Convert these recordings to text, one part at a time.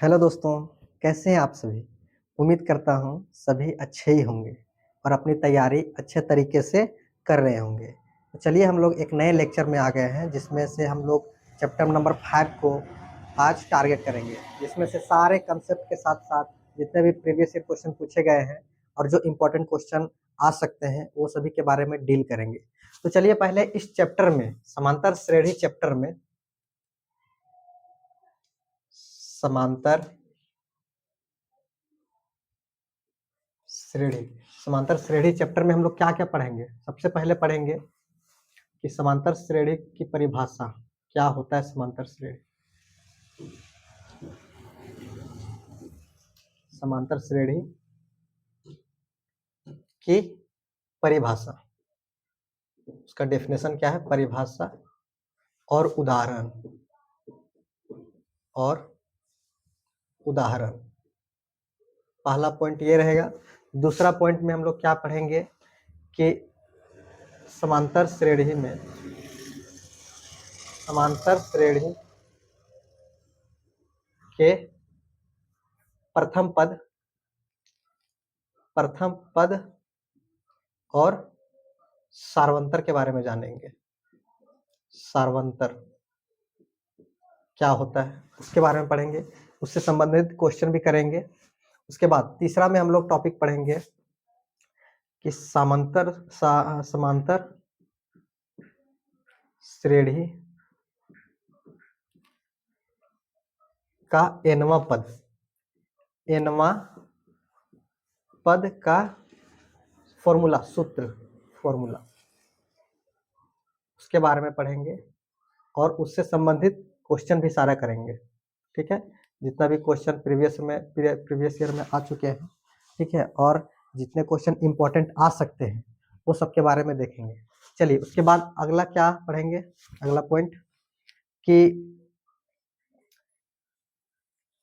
Hello दोस्तों, कैसे हैं आप सभी? उम्मीद करता हूँ सभी अच्छे ही होंगे और अपनी तैयारी अच्छे तरीके से कर रहे होंगे। तो चलिए हम लोग एक नए लेक्चर में आ गए हैं जिसमें से हम लोग चैप्टर नंबर 5 को आज टारगेट करेंगे। जिसमें से सारे कंसेप्ट के साथ-साथ जितने भी प्रीवियस ईयर क्वेश्चन पूछे गए हैं और जो इम्पोर्टेंट क्वेश्चन आ सकते हैं वो सभी के बारे में डील करेंगे। तो चलिए पहले इस चैप्टर में समांतर श्रेणी चैप्टर में समांतर श्रेणी समांतर श्रेणी चैप्टर में हम लोग क्या क्या पढ़ेंगे। सबसे पहले पढ़ेंगे कि समांतर श्रेणी की परिभाषा क्या होता है। समांतर श्रेणी की परिभाषा, उसका डेफिनेशन क्या है, परिभाषा और उदाहरण पहला पॉइंट ये रहेगा। दूसरा पॉइंट में हम लोग क्या पढ़ेंगे कि समांतर श्रेणी के प्रथम पद और सार्वंतर के बारे में जानेंगे। सार्वंतर क्या होता है उसके बारे में पढ़ेंगे, उससे संबंधित क्वेश्चन भी करेंगे। उसके बाद तीसरा में हम लोग टॉपिक पढ़ेंगे कि समांतर श्रेणी का एनवा पद का फॉर्मूला उसके बारे में पढ़ेंगे और उससे संबंधित क्वेश्चन भी सारा करेंगे। ठीक है, जितना भी क्वेश्चन प्रीवियस ईयर में आ चुके हैं, ठीक है, और जितने क्वेश्चन इंपॉर्टेंट आ सकते हैं वो सब के बारे में देखेंगे। चलिए उसके बाद अगला क्या पढ़ेंगे, अगला पॉइंट कि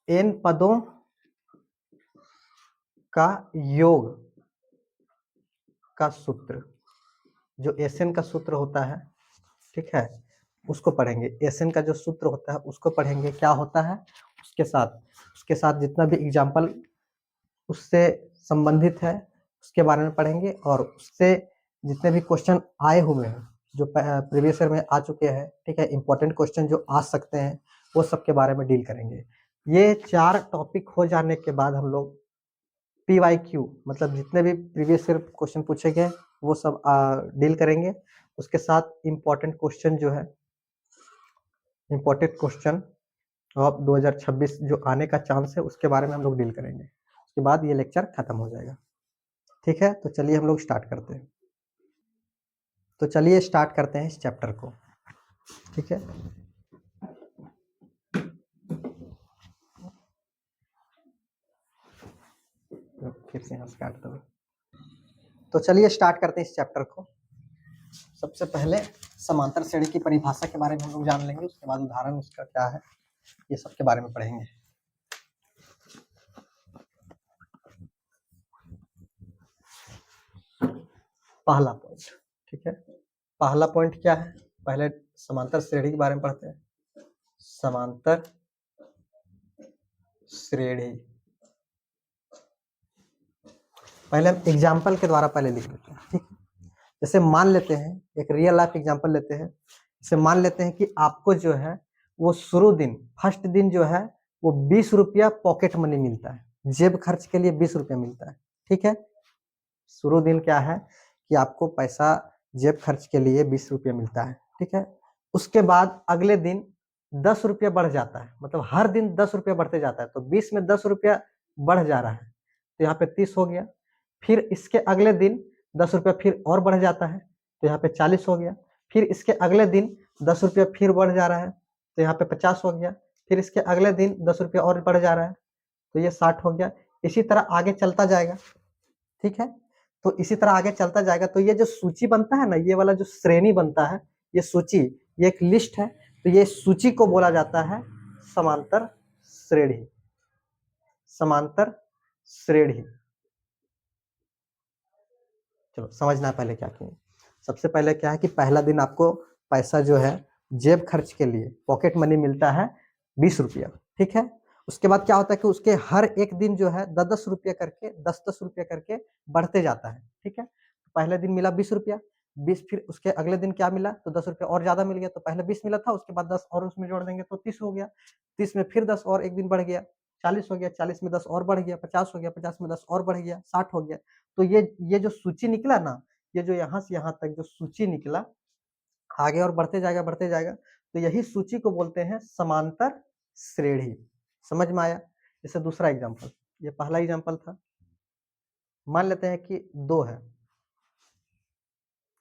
n पदों का योग का सूत्र, जो SN का सूत्र होता है, ठीक है, उसको पढ़ेंगे। SN का जो सूत्र होता है उसको पढ़ेंगे, क्या होता है, उसके साथ जितना भी एग्जाम्पल उससे संबंधित है उसके बारे में पढ़ेंगे और उससे जितने भी क्वेश्चन आए हुए हैं जो प्रीवियस ईयर में आ चुके हैं, ठीक है, इंपॉर्टेंट क्वेश्चन जो आ सकते हैं वो सब के बारे में डील करेंगे। ये 4 टॉपिक हो जाने के बाद हम लोग PYQ मतलब जितने भी प्रीवियस ईयर क्वेश्चन पूछे गए वो सब डील करेंगे। उसके साथ इंपॉर्टेंट क्वेश्चन ऑफ 2026 जो आने का चांस है उसके बारे में हम लोग डील करेंगे। उसके बाद ये लेक्चर खत्म हो जाएगा। ठीक है, तो चलिए हम लोग स्टार्ट करते हैं। तो चलिए स्टार्ट करते हैं इस चैप्टर को। ठीक है, फिर से यहाँ से काट दो। तो चलिए स्टार्ट करते हैं इस चैप्टर को। सबसे पहले समांतर श्रेणी की परिभाषा के बारे में हम लोग जान लेंगे, उसके बाद उदाहरण उसका क्या है ये सब के बारे में पढ़ेंगे। पहला पॉइंट, ठीक है, पहला पॉइंट क्या है, पहले समांतर श्रेणी के बारे में पढ़ते हैं। समांतर श्रेणी पहले हम एग्जाम्पल के द्वारा पहले लिख लेते हैं। ठीक, जैसे मान लेते हैं एक रियल लाइफ एग्जाम्पल लेते हैं। जैसे मान लेते हैं कि आपको जो है वो फर्स्ट दिन जो है वो 20 रुपया पॉकेट मनी मिलता है, जेब खर्च के लिए 20 रुपया मिलता है। ठीक है, शुरू दिन क्या है कि आपको पैसा जेब खर्च के लिए 20 रुपया मिलता है। ठीक है, उसके बाद अगले दिन 10 रुपया बढ़ जाता है, मतलब हर दिन 10 रुपया बढ़ते जाता है, तो 20 में 10 रुपया बढ़ जा रहा है तो यहाँ पे 30 हो गया। फिर इसके अगले दिन 10 रुपया फिर और बढ़ जाता है तो यहाँ पे 40 हो गया। फिर इसके अगले दिन 10 रुपया फिर बढ़ जा रहा है तो यहाँ पे 50 हो गया। फिर इसके अगले दिन 10 रुपया और बढ़ जा रहा है तो ये 60 हो गया। इसी तरह आगे चलता जाएगा। ठीक है, तो इसी तरह आगे चलता जाएगा। तो ये जो सूची बनता है ना, ये वाला जो श्रेणी बनता है, ये सूची, ये एक लिस्ट है, तो ये सूची को बोला जाता है समांतर श्रेणी। समांतर श्रेणी, चलो समझना पहले क्या किए। सबसे पहले क्या है कि पहला दिन आपको पैसा जो है जेब खर्च के लिए पॉकेट मनी मिलता है 20 रुपया। ठीक है, उसके बाद क्या होता है कि उसके हर एक दिन जो है 10-10 रुपये करके 10-10 रुपये करके बढ़ते जाता है, ठीक है? पहले दिन मिला 20 रुपया, 20 फिर उसके अगले दिन क्या मिला तो 10 रुपया और ज़्यादा मिल गया, तो पहले 20 मिला था उसके बाद 10 और उसमें जोड़ देंगे तो 30 हो गया, 30 में फिर 10 और एक दिन बढ़ गया, 40 हो गया, 40 में 10 और बढ़ गया, 50 हो गया, 50 में 10 और बढ़ गया, 60 हो गया। तो ये जो सूची निकला ना, ये जो यहाँ से यहाँ तक जो सूची निकला, आगे और बढ़ते जाएगा, तो यही सूची को बोलते हैं समांतर श्रेणी। समझ में आया? जैसे दूसरा एग्जांपल, ये पहला एग्जांपल था। मान लेते हैं कि 2 है,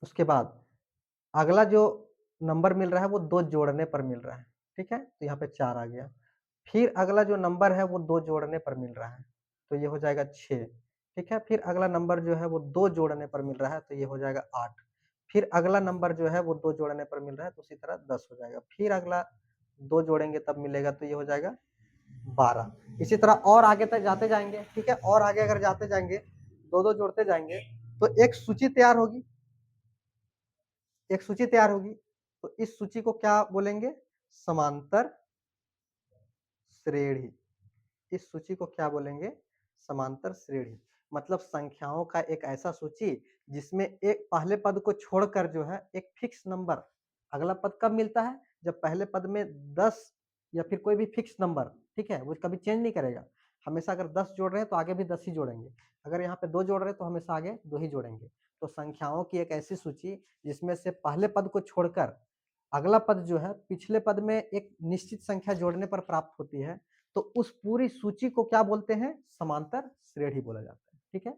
उसके बाद अगला जो नंबर मिल रहा है वो 2 जोड़ने पर मिल रहा है, ठीक है? तो यहाँ पे 4 आ गया। फिर अगला जो नंबर है वो 2 जोड़ने पर मिल रहा है, तो ये हो जाएगा 6, ठीक है? फिर अगला नंबर जो है वो 2 जोड़ने पर मिल रहा है, तो ये हो जाएगा 8। फिर अगला नंबर जो है वो 2 जोड़ने पर मिल रहा है, तो उसी तरह 10 हो जाएगा। फिर अगला 2 जोड़ेंगे तब मिलेगा, तो ये हो जाएगा 12। इसी तरह और आगे तक जाते जाएँगे, ठीक है? और आगे अगर जाते जाएँगे, 2-2 जोड़ते जाएँगे, तो एक सूची तैयार होगी। एक सूची तैयार होगी, तो इस सूची को क्या बोलेंगे? समांतर श्रेणी। इस सूची को क्या बोलेंगे? समांतर श्रेणी। मतलब संख्याओं का एक ऐसा सूची जिसमें एक पहले पद को छोड़कर जो है एक फिक्स नंबर, अगला पद कब मिलता है? जब पहले पद में 10 या फिर कोई भी फिक्स नंबर, ठीक है? वो कभी चेंज नहीं करेगा। हमेशा अगर 10 जोड़ रहे हैं तो आगे भी 10 ही जोड़ेंगे। अगर यहाँ पे 2 जोड़ रहे हैं तो हमेशा आगे 2 ही जोड़ेंगे। तो संख्याओं की एक ऐसी सूची जिसमें से पहले पद को छोड़कर अगला पद जो है पिछले पद में एक निश्चित संख्या जोड़ने पर प्राप्त होती है, तो उस पूरी सूची को क्या बोलते हैं? समांतर श्रेणी बोला जाता है, ठीक है?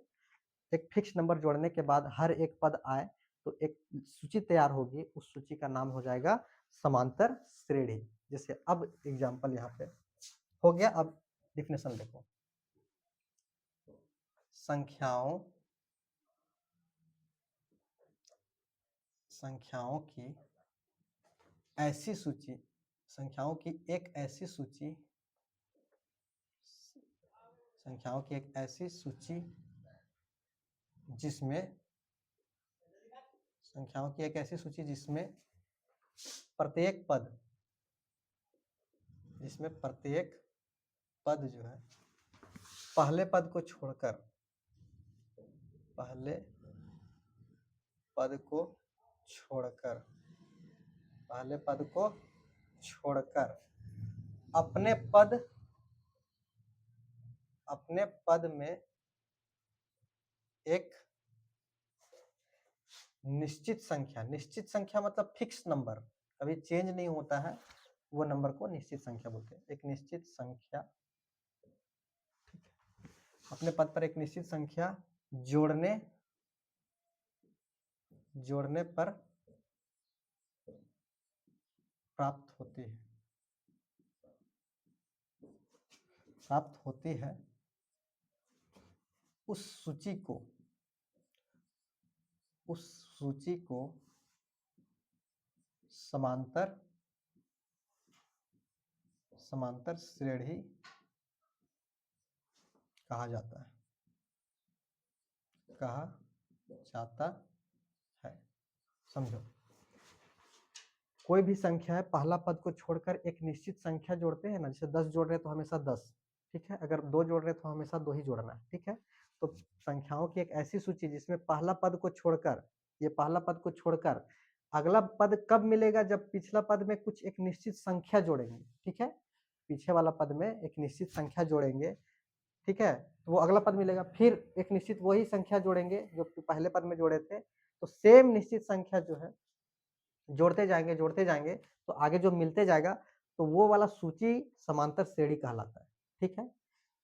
एक फिक्स नंबर जोड़ने के बाद हर एक पद आए, तो एक सूची तैयार होगी, उस सूची का नाम हो जाएगा समांतर श्रेणी। जैसे अब एग्जांपल यहाँ पे हो गया, अब डेफिनेशन देखो। संख्याओं संख्याओं की ऐसी सूची, संख्याओं की एक ऐसी सूची, संख्याओं की एक ऐसी सूची जिसमें संख्याओं की एक ऐसी सूची जिसमें प्रत्येक पद, जिसमें प्रत्येक पद जो है पहले पद को छोड़कर, पहले पद को छोड़कर, पहले पद को छोड़कर अपने पद, अपने पद में एक निश्चित संख्या, निश्चित संख्या मतलब फिक्स नंबर, कभी चेंज नहीं होता है, वो नंबर को निश्चित संख्या बोलते हैं। एक निश्चित संख्या, अपने पद पर एक निश्चित संख्या जोड़ने जोड़ने पर प्राप्त होती है, प्राप्त होती है, उस सूची को, उस सूची को समांतर, समांतर श्रेणी कहा जाता है, कहा जाता है। समझो, कोई भी संख्या है, पहला पद को छोड़कर एक निश्चित संख्या जोड़ते हैं ना, जैसे 10 जोड़ रहे हैं तो हमेशा 10, ठीक है? अगर 2 जोड़ रहे हैं तो हमेशा 2 ही जोड़ना है, ठीक है? तो संख्याओं की एक ऐसी सूची जिसमें पहला पद को छोड़कर, ये पहला पद को छोड़कर अगला पद कब मिलेगा? जब पिछला पद में कुछ एक निश्चित संख्या जोड़ेंगे, ठीक है? पीछे वाला पद में एक निश्चित संख्या जोड़ेंगे, ठीक है? तो वो अगला पद मिलेगा, फिर एक निश्चित वही संख्या जोड़ेंगे जो पहले पद में जोड़े थे, तो सेम निश्चित संख्या जो है जोड़ते जाएँगे, तो आगे जो मिलते जाएगा, तो वो वाला सूची समांतर श्रेणी कहलाता है, ठीक है?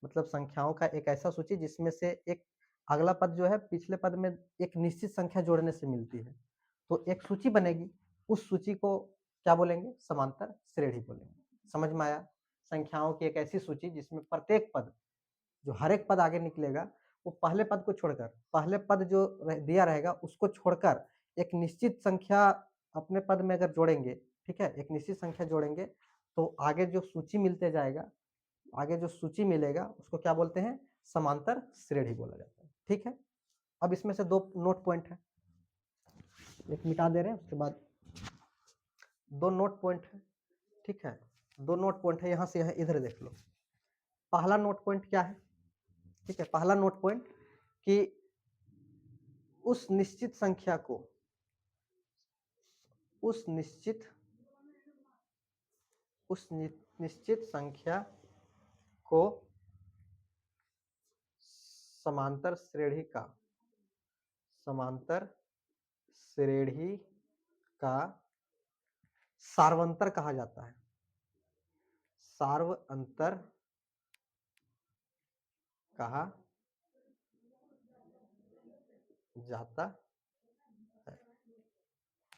मतलब संख्याओं का एक ऐसा सूची जिसमें से एक अगला पद जो है पिछले पद में एक निश्चित संख्या जोड़ने से मिलती है। तो एक सूची बनेगी, उस सूची को क्या बोलेंगे? समांतर श्रेणी बोलेंगे। समझ में आया? संख्याओं की एक ऐसी सूची जिसमें प्रत्येक पद, जो हर एक पद आगे निकलेगा, वो पहले पद को छोड़कर, पहले पद जो दिया रहेगा उसको छोड़कर एक निश्चित संख्या अपने पद में अगर जोड़ेंगे, ठीक है? एक निश्चित संख्या जोड़ेंगे, तो आगे जो सूची मिलते जाएगा, आगे जो सूची मिलेगा उसको क्या बोलते हैं? समांतर श्रेणी बोला जाता है, ठीक है? अब इसमें से 2 नोट पॉइंट है, एक मिटा दे रहे हैं, उसके बाद 2 नोट पॉइंट है, ठीक है? 2 नोट पॉइंट है, यहाँ से यहाँ इधर देख लो। पहला नोट पॉइंट क्या है? ठीक है, पहला नोट पॉइंट कि उस निश्चित संख्या को उस निश्चित संख्या को समांतर श्रेणी का सार्वंतर कहा जाता है। सार्वंतर कहा जाता है।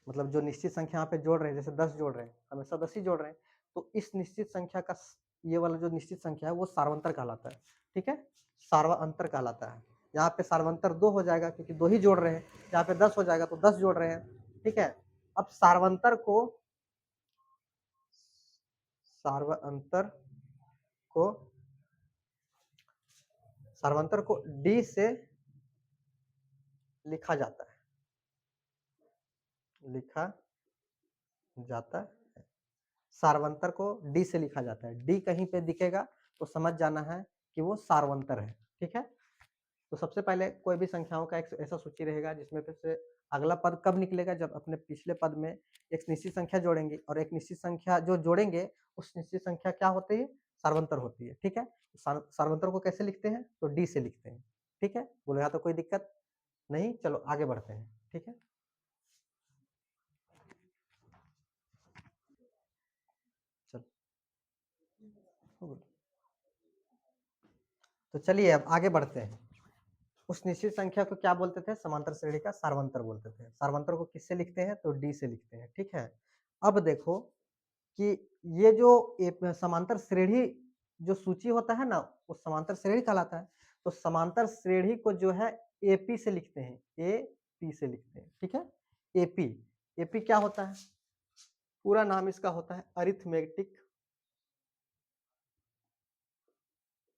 मतलब जो निश्चित संख्या यहाँ पे जोड़ रहे हैं, जैसे 10 जोड़ रहे हैं, हमेशा 10 ही जोड़ रहे हैं, तो इस निश्चित संख्या का ये वाला जो निश्चित संख्या है वो सार्वंतर कहलाता है। ठीक है, सार्वंतर कहलाता है। यहाँ पे सार्वंतर 2 हो जाएगा क्योंकि 2 ही जोड़ रहे हैं, यहाँ पे 10 हो जाएगा तो 10 जोड़ रहे हैं। ठीक है, अब सार्वंतर को डी से लिखा जाता है। सार्वंतर को डी से लिखा जाता है। डी कहीं पे दिखेगा तो समझ जाना है कि वो सार्वंतर है। ठीक है, तो सबसे पहले कोई भी संख्याओं का एक ऐसा सूची रहेगा जिसमें फिर से अगला पद कब निकलेगा, जब अपने पिछले पद में एक निश्चित संख्या जोड़ेंगे, और एक निश्चित संख्या जो जोड़ेंगे उस निश्चित संख्या क्या होती है? सार्वंतर होती है। ठीक है, सार्वंतर को कैसे लिखते हैं? तो डी से लिखते हैं। ठीक है, बोलो यहाँ तो कोई दिक्कत नहीं। चलो आगे बढ़ते हैं। ठीक है, चलो तो चलिए अब आगे बढ़ते हैं। उस निश्चित संख्या को क्या बोलते थे? समांतर श्रेणी का सार्वंतर बोलते थे। सार्वंतर को किससे लिखते हैं? तो डी से लिखते हैं। ठीक है, अब देखो कि ये जो समांतर श्रेणी जो सूची होता है ना, वो समांतर श्रेणी कहलाता है। तो समांतर श्रेणी को जो है एपी से लिखते हैं। एपी से लिखते हैं। ठीक है, एपी। एपी क्या होता है? पूरा नाम इसका होता है अरिथमेटिक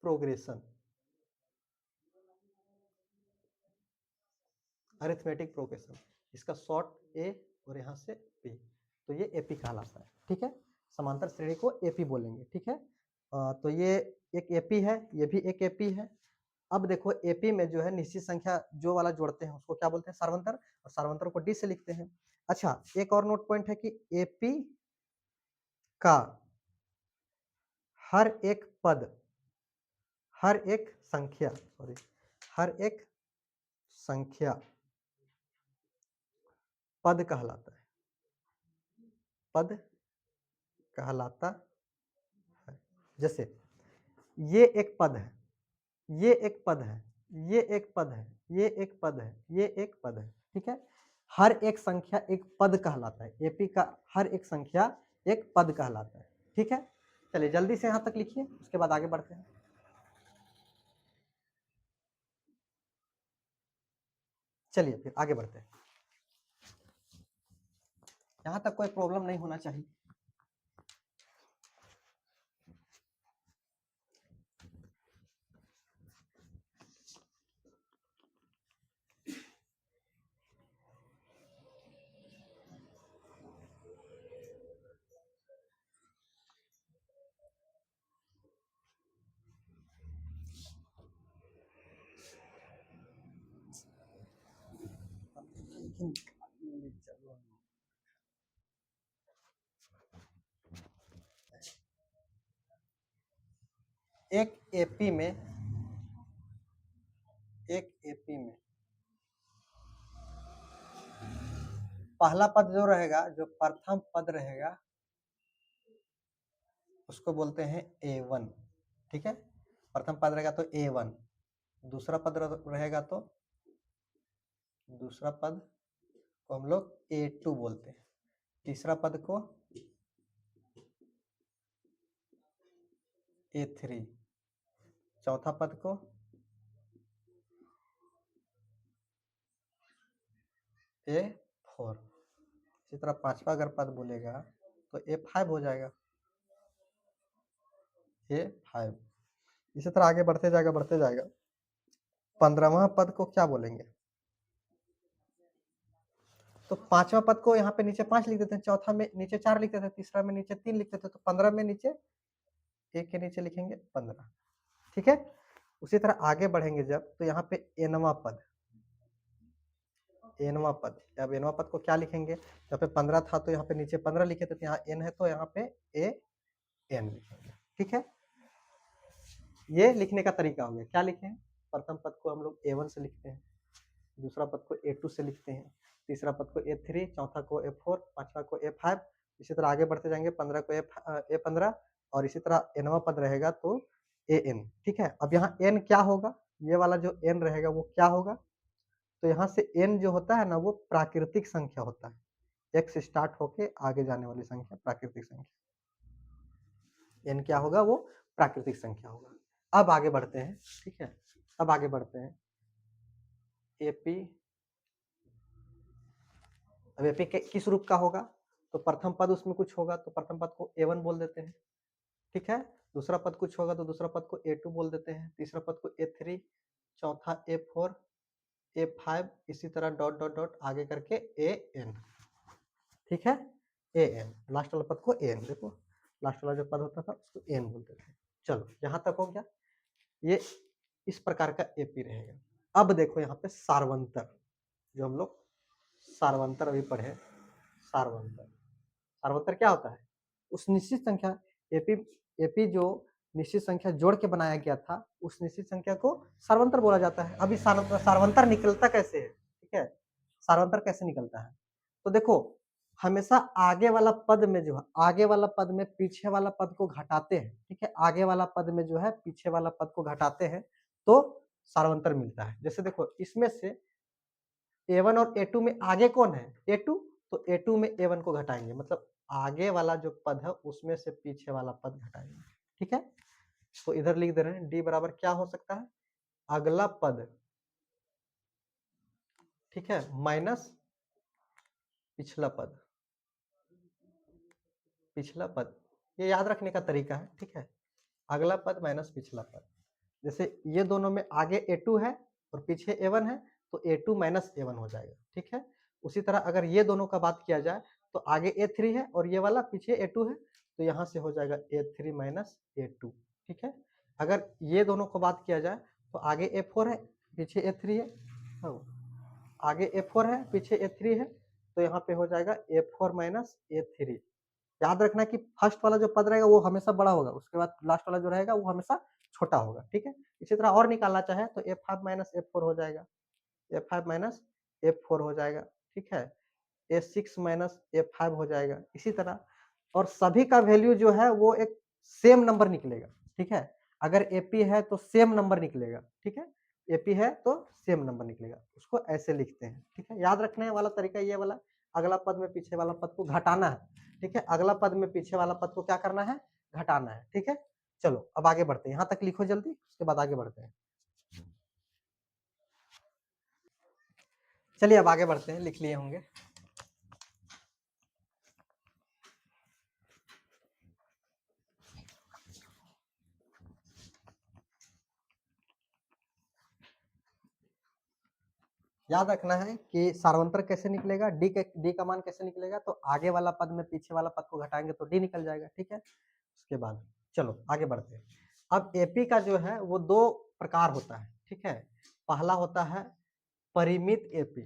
प्रोग्रेशन। अरिथमेटिक प्रोग्रेशन, इसका शॉर्ट ए और यहाँ से पी, तो ये एपी कहलाता है। ठीक है, समांतर श्रेणी को एपी बोलेंगे। ठीक है, तो ये एक एपी है, ये भी एक एपी है। अब देखो एपी में जो है निश्चित संख्या जो वाला जोड़ते हैं उसको क्या बोलते हैं? सार्वंतर, और सार्वंतर को डी से लिखते हैं। अच्छा, एक और नोट पॉइंट है कि एपी का हर एक पद, हर एक संख्या पद कहलाता है। पद कहलाता है। जैसे ये एक पद है, ये एक पद है, ये एक पद है, ये एक पद है, ये एक पद है। ठीक है, हर एक संख्या एक पद कहलाता है। एपी का हर एक संख्या एक पद कहलाता है। ठीक है, चलिए जल्दी से यहाँ तक लिखिए, उसके बाद आगे बढ़ते हैं। चलिए फिर आगे बढ़ते हैं। यहाँ तक कोई प्रॉब्लम नहीं होना चाहिए। एक एपी में पहला पद जो रहेगा, जो प्रथम पद रहेगा, उसको बोलते हैं A1। ठीक है, प्रथम पद रहेगा तो A1, दूसरा पद रहेगा तो दूसरा पद को हम लोग A2 बोलते हैं, तीसरा पद को A3, चौथा पद को A4, इसी तरह पांचवा अगर पद बोलेगा तो A5 हो जाएगा, A5। इसी तरह आगे बढ़ते जाएगा। 15वां पद को क्या बोलेंगे? तो पांचवा पद को यहाँ पे नीचे 5 लिख देते हैं, चौथा में नीचे 4 लिख देते हैं, तीसरा में नीचे 3 लिख देते हैं, तो 15 में नीचे एक के नीचे लिखेंगे 15। ठीक है। उसी तरह आगे बढ़ेंगे जब, तो यहाँ पे एनवा पद, एनवा पद, अब एनवा पद को क्या लिखेंगे, यहाँ पे 15 था तो यहाँ पे नीचे 15 लिखे थे, तो यहाँ एन है तो यहाँ पे ए एन लिखेंगे। ठीक है, ये लिखने का तरीका हो गया। क्या लिखें, प्रथम पद को हम लोग A1 से लिखते हैं, दूसरा पद को A2 से लिखते हैं, तीसरा पद को A3, चौथा को A4, पांचवा को A5, इसी तरह आगे बढ़ते जाएंगे, 15 को A15 और इसी तरह एनवा पद रहेगा तो AN। ठीक है, अब यहाँ N क्या होगा, ये वाला जो N रहेगा वो क्या होगा, तो यहाँ से N जो होता है ना वो प्राकृतिक संख्या होता है, एक से स्टार्ट होके आगे जाने वाली संख्या प्राकृतिक संख्या, N क्या होगा, वो प्राकृतिक संख्या होगा। अब आगे बढ़ते हैं। ठीक है, अब आगे बढ़ते हैं, एपी, अब एपी किस रूप का होगा, तो प्रथम पद उसमें कुछ होगा तो प्रथम पद को A1 बोल देते हैं। ठीक है, दूसरा पद कुछ होगा तो दूसरा पद को A2 बोल देते हैं, तीसरा पद को A3, चौथा A4, A5, इसी तरह डॉट डॉट डॉट आगे करके AN। ठीक है, AN, लास्ट वाला पद को AN, देखो लास्ट वाला जो पद होता था उसको AN बोलते थे। चलो यहाँ तक हो गया, ये इस प्रकार का एपी रहेगा। अब देखो यहाँ पे सार्वंतर, जो हम लोग सार्वंतर अभी पढ़े, सार्वंतर, सार्वंतर क्या होता है, उस निश्चित संख्या, एपी एपी जो निश्चित संख्या जोड़ के बनाया गया था उस निश्चित संख्या को सार्वंतर बोला जाता है। अभी सार्वंतर निकलता कैसे है, ठीक है, सार्वंतर कैसे निकलता है, तो देखो हमेशा आगे वाला पद में जो है, आगे वाला पद में पीछे वाला पद को घटाते हैं। ठीक है, आगे वाला पद में जो है पीछे वाला पद को घटाते हैं तो सार्वंतर मिलता है। जैसे देखो इसमें से A1 और A2 में आगे कौन है, A2, तो A2 में A1 को घटाएंगे, मतलब आगे वाला जो पद है उसमें से पीछे वाला पद घटाएंगे। ठीक है, तो इधर लिख दे रहे हैं D बराबर क्या हो सकता है, अगला पद, ठीक है, माइनस पिछला पद, पिछला पद, ये याद रखने का तरीका है। ठीक है, अगला पद माइनस पिछला पद, जैसे ये दोनों में आगे A2 है और पीछे A1 है तो A2 माइनस A1 हो जाएगा। ठीक है, उसी तरह अगर ये दोनों का बात किया जाए तो आगे A3 है और ये वाला पीछे A2 है तो यहाँ से हो जाएगा A3 माइनस A2। ठीक है, अगर ये दोनों को बात किया जाए तो आगे A4 है पीछे A3 है, आगे A4 है पीछे A3 है तो यहाँ पे हो जाएगा A4 माइनस A3। याद रखना कि फर्स्ट वाला जो पद रहेगा वो हमेशा बड़ा होगा, उसके बाद लास्ट वाला जो रहेगा वो हमेशा छोटा होगा। ठीक है, इसी तरह और निकालना चाहे तो F5 माइनस F4 हो जाएगा, F5 माइनस F4 हो जाएगा। ठीक है, A6 माइनस F5 हो जाएगा, इसी तरह, और सभी का वैल्यू जो है वो एक सेम नंबर निकलेगा। ठीक है, अगर AP है तो सेम नंबर निकलेगा। ठीक है, AP है तो सेम नंबर निकलेगा, उसको ऐसे लिखते हैं। ठीक है, याद रखने वाला तरीका ये वाला, अगला पद में पीछे वाला पद को घटाना है। ठीक है, अगला पद में पीछे वाला पद को क्या करना है, घटाना है। ठीक है, चलो अब आगे बढ़ते हैं, यहाँ तक लिखो जल्दी, उसके बाद आगे बढ़ते हैं। चलिए अब आगे बढ़ते हैं, लिख लिए होंगे। याद रखना है कि सार्वंतर कैसे निकलेगा, डी का मान कैसे निकलेगा, तो आगे वाला पद में पीछे वाला पद को घटाएंगे तो डी निकल जाएगा। ठीक है, उसके बाद चलो आगे बढ़ते हैं। अब एपी का जो है वो दो प्रकार होता है। ठीक है, पहला होता है परिमित एपी,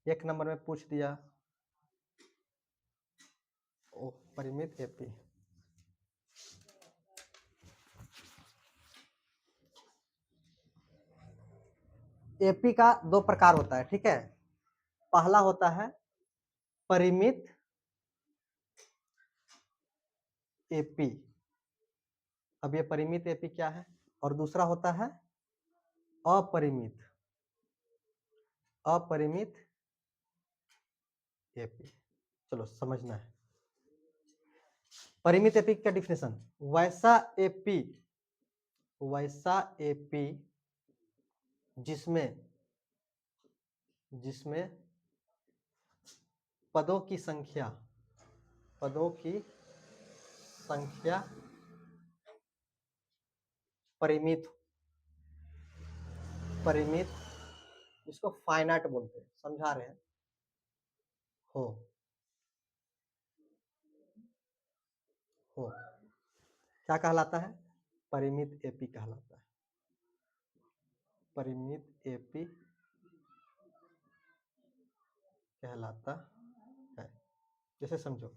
एक नंबर में पूछ दिया, ओ परिमित एपी, एपी का दो प्रकार होता है। ठीक है, पहला होता है परिमित एपी, अब ये परिमित एपी क्या है, और दूसरा होता है अपरिमित, अपरिमित एपी। चलो समझना है, परिमित एपी का डिफिनेशन, वैसा एपी, वैसा एपी जिसमें जिसमें पदों की संख्या, पदों की संख्या परिमित, परिमित, इसको फाइनाइट बोलते हैं, समझा रहे हैं, हो हो क्या कहलाता है, परिमित एपी कहलाता है, परिमित एपी कहलाता है। जैसे समझो,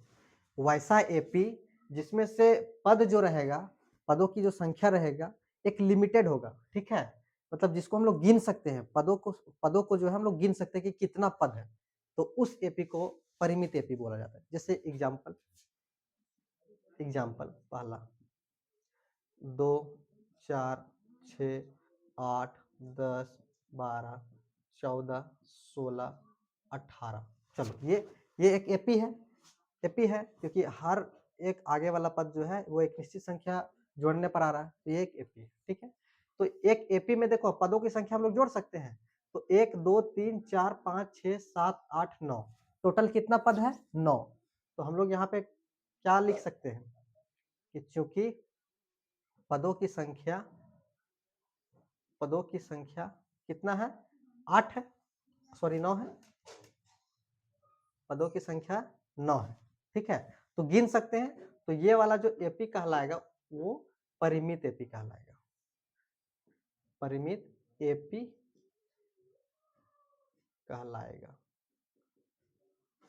वैसा एपी जिसमें से पद जो रहेगा, पदों की जो संख्या रहेगा एक लिमिटेड होगा, ठीक है, मतलब जिसको हम लोग गिन सकते हैं, पदों को जो है हम लोग गिन सकते हैं कि कितना पद है, तो उस एपी को परिमित एपी बोला जाता है। जैसे एग्जाम्पल पहला 2 4 6 8 10 12 14 16 18। चलो ये एक एपी है क्योंकि हर एक आगे वाला पद जो है वो एक निश्चित संख्या जोड़ने पर आ रहा है, तो ये एक एपी है, ठीक है। तो एक एपी में देखो पदों की संख्या हम लोग जोड़ सकते हैं, तो 1 2 3 4 5 6 7 8 9, टोटल कितना पद है? 9। तो हम लोग यहाँ पे क्या लिख सकते हैं कि चूंकि पदों की संख्या कितना है? 8 है, सॉरी 9 है, पदों की संख्या 9 है, ठीक है। तो गिन सकते हैं, तो ये वाला जो एपी कहलाएगा वो परिमित एपी कहलाएगा, परिमित एपी कहलाएगा,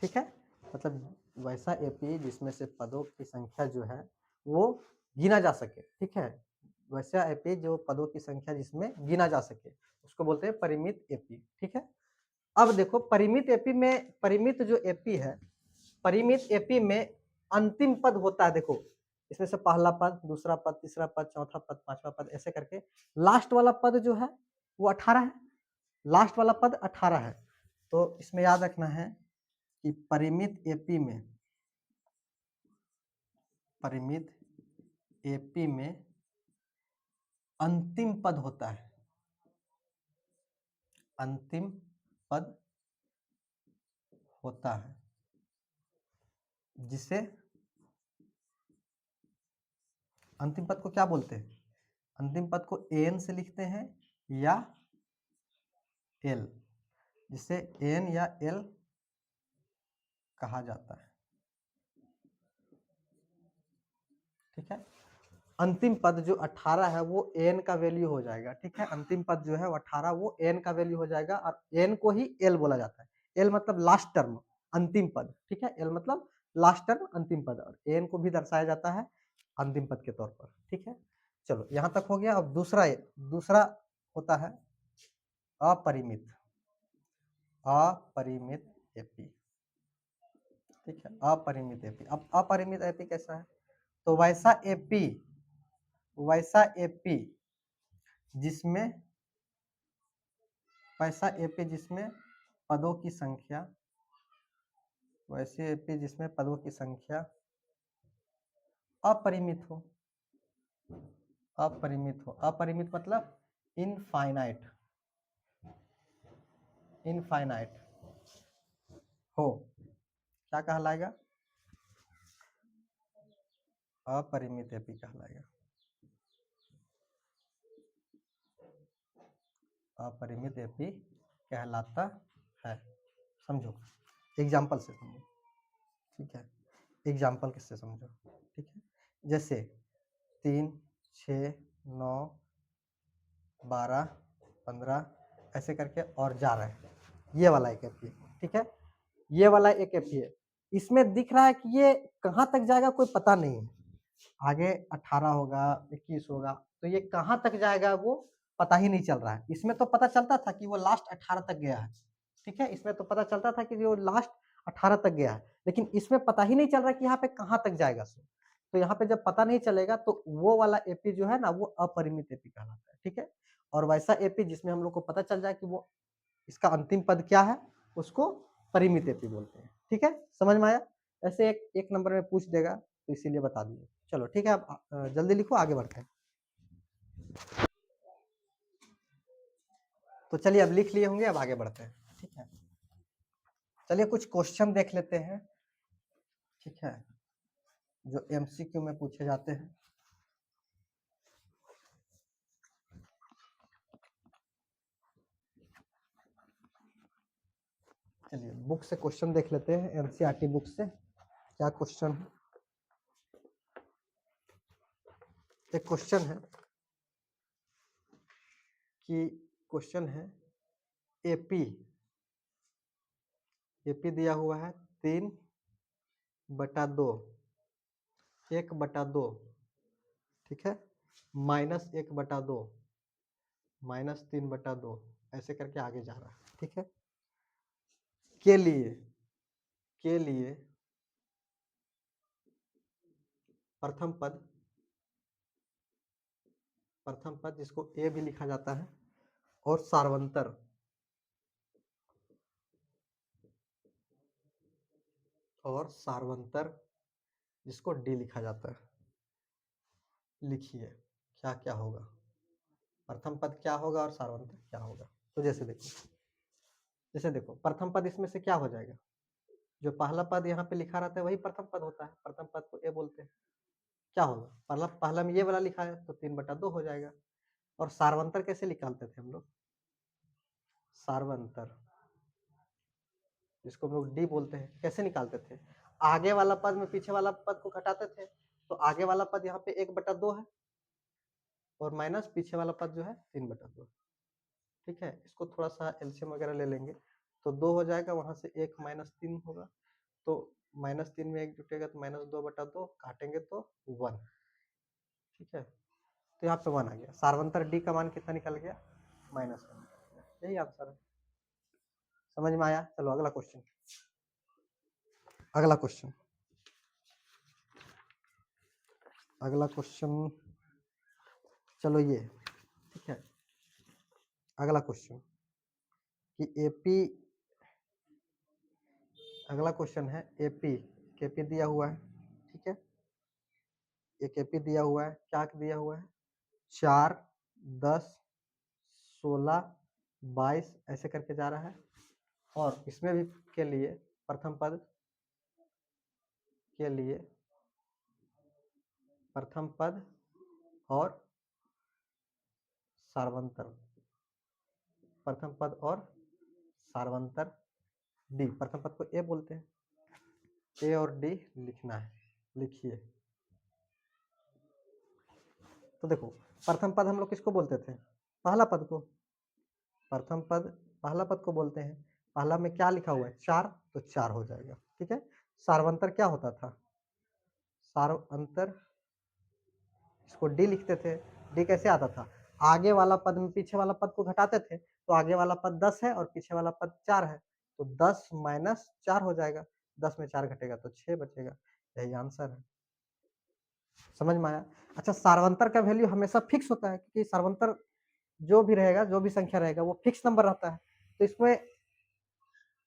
ठीक है। मतलब वैसा एपी जिसमें से पदों की संख्या जो है वो गिना जा सके, ठीक है, वैसा एपी जो पदों की संख्या जिसमें गिना जा सके उसको बोलते हैं परिमित एपी, ठीक है। अब देखो परिमित एपी में, परिमित जो एपी है, परिमित एपी में अंतिम पद होता है, देखो इसमें से पहला पद, दूसरा पद, तीसरा पद, चौथा पद, पांचवा पद, ऐसे करके लास्ट वाला पद जो है वो 18 है, लास्ट वाला पद 18 है। तो इसमें याद रखना है कि परिमित एपी में अंतिम पद होता है, अंतिम पद होता है, जिसे अंतिम पद को क्या बोलते हैं? अंतिम पद को एन से लिखते हैं या एल, जिसे एन या एल कहा जाता है, ठीक है। अंतिम पद जो 18 है वो एन का वैल्यू हो जाएगा, ठीक है। अंतिम पद जो है वो 18 वो एन का वैल्यू हो जाएगा, और एन को ही एल बोला जाता है। एल मतलब लास्ट टर्म, अंतिम पद, ठीक है। एल मतलब लास्ट टर्म, अंतिम पद, और एन को भी दर्शाया जाता है अंतिम पद के तौर पर, ठीक है। चलो यहाँ तक हो गया। अब दूसरा होता है अपरिमित एपी, ठीक है, अपरिमित एपी। अब अपरिमित एपी कैसा है? तो वैसा एपी जिसमें पदों की संख्या, वैसे एपी जिसमें पदों की संख्या अपरिमित हो, अपरिमित मतलब इनफाइनाइट हो, क्या कहलाएगा? अपरिमित एपी कहलाएगा, अपरिमित एपी कहलाता है। समझो एग्जाम्पल से समझो, ठीक है, एग्जाम्पल किससे समझो, ठीक है। जैसे 3 6 9 12 15 ऐसे करके और जा रहे हैं, ये वाला एक एपी है, ठीक है, ये वाला एक एपी है। इसमें दिख रहा है कि ये कहाँ तक जाएगा कोई पता नहीं है, आगे 18 होगा 21 होगा, तो ये कहाँ तक जाएगा वो पता ही नहीं चल रहा है। इसमें तो पता चलता था कि वो लास्ट 18 तक गया है, ठीक है, इसमें तो पता चलता था कि वो लास्ट 18 तक गया है, लेकिन इसमें पता ही नहीं चल रहा कि यहाँ पे कहाँ तक जाएगा सो। तो यहाँ पे जब पता नहीं चलेगा तो वो वाला एपी जो है ना वो अपरिमित एपी कहलाता है, ठीक है। और वैसा एपी जिसमें हम लोग को पता चल जाए कि वो इसका अंतिम पद क्या है उसको परिमित एपी बोलते हैं, ठीक है। समझ में आया? ऐसे एक नंबर में पूछ देगा तो इसीलिए बता दिए। चलो ठीक है, अब जल्दी लिखो, आगे बढ़ते हैं। तो चलिए अब लिख लिए होंगे, अब आगे बढ़ते हैं, ठीक है। चलिए कुछ क्वेश्चन देख लेते हैं, ठीक है, जो एमसीक्यू में पूछे जाते हैं। चलिए बुक से क्वेश्चन देख लेते हैं, एनसीईआरटी बुक से क्या क्वेश्चन है। एक क्वेश्चन है एपी दिया हुआ है 3/2, 1/2, ठीक है, -1/2, -3/2, ऐसे करके आगे जा रहा है, ठीक है। के लिए प्रथम पद जिसको ए भी लिखा जाता है, और सारवंतर जिसको डी लिखा जाता है। लिखिए क्या क्या होगा, प्रथम पद क्या होगा और सारवंतर क्या होगा। तो जैसे देखो प्रथम पद इसमें से क्या हो जाएगा, जो पहला पद यहाँ पे लिखा रहता है वही प्रथम पद होता है, प्रथम पद को ए बोलते हैं। क्या होगा, पहला में ये वाला लिखा है तो 3/2 हो जाएगा। और सारवंतर कैसे निकालते थे हम लोग, सारवंतर जिसको हम लोग डी बोलते हैं, कैसे निकालते थे, आगे वाला पद में पीछे वाला पद को घटाते थे, तो आगे वाला पद यहाँ पे 1/2 है, और माइनस पीछे वाला पद जो है 3/2, ठीक है। इसको थोड़ा सा एलसीएम वगैरह ले लेंगे तो 2 हो जाएगा, वहां से 1 -3 होगा, तो -3 में 1 जुटेगा तो -2/2, काटेंगे तो 1, ठीक है। तो यहाँ पे 1 आ गया, सारवंतर डी का मान कितना निकल गया, -1। यही आंसर है, समझ में आया। चलो अगला क्वेश्चन चलो ये, ठीक है। अगला क्वेश्चन है एपी, केपी दिया हुआ है, ठीक है। एक एपी दिया हुआ है, क्या दिया हुआ है, 4, 10, 16, 22 ऐसे करके जा रहा है। और इसमें भी के लिए प्रथम पद और सारवंतर डी, प्रथम पद को ए बोलते हैं, ए और डी लिखना है, लिखिए। तो देखो प्रथम पद हम लोग किसको बोलते थे, पहला पद को, पहला पद को बोलते हैं। पहला में क्या लिखा हुआ है, 4, तो 4 हो जाएगा, ठीक है। सारवंतर क्या होता था, सारवंतर इसको डी लिखते थे। डी कैसे आता था, आगे वाला पद में पीछे वाला पद को घटाते थे, तो आगे वाला पद 10 है और पीछे वाला पद 4 है, तो 10 - 4 हो जाएगा, 10 में 4 घटेगा तो 6 बचेगा। यही आंसर है, समझ में आया। अच्छा, सारवंतर का वैल्यू हमेशा फिक्स होता है, क्योंकि सारवंतर जो भी रहेगा, जो भी संख्या रहेगा वो फिक्स नंबर रहता है। तो इसमें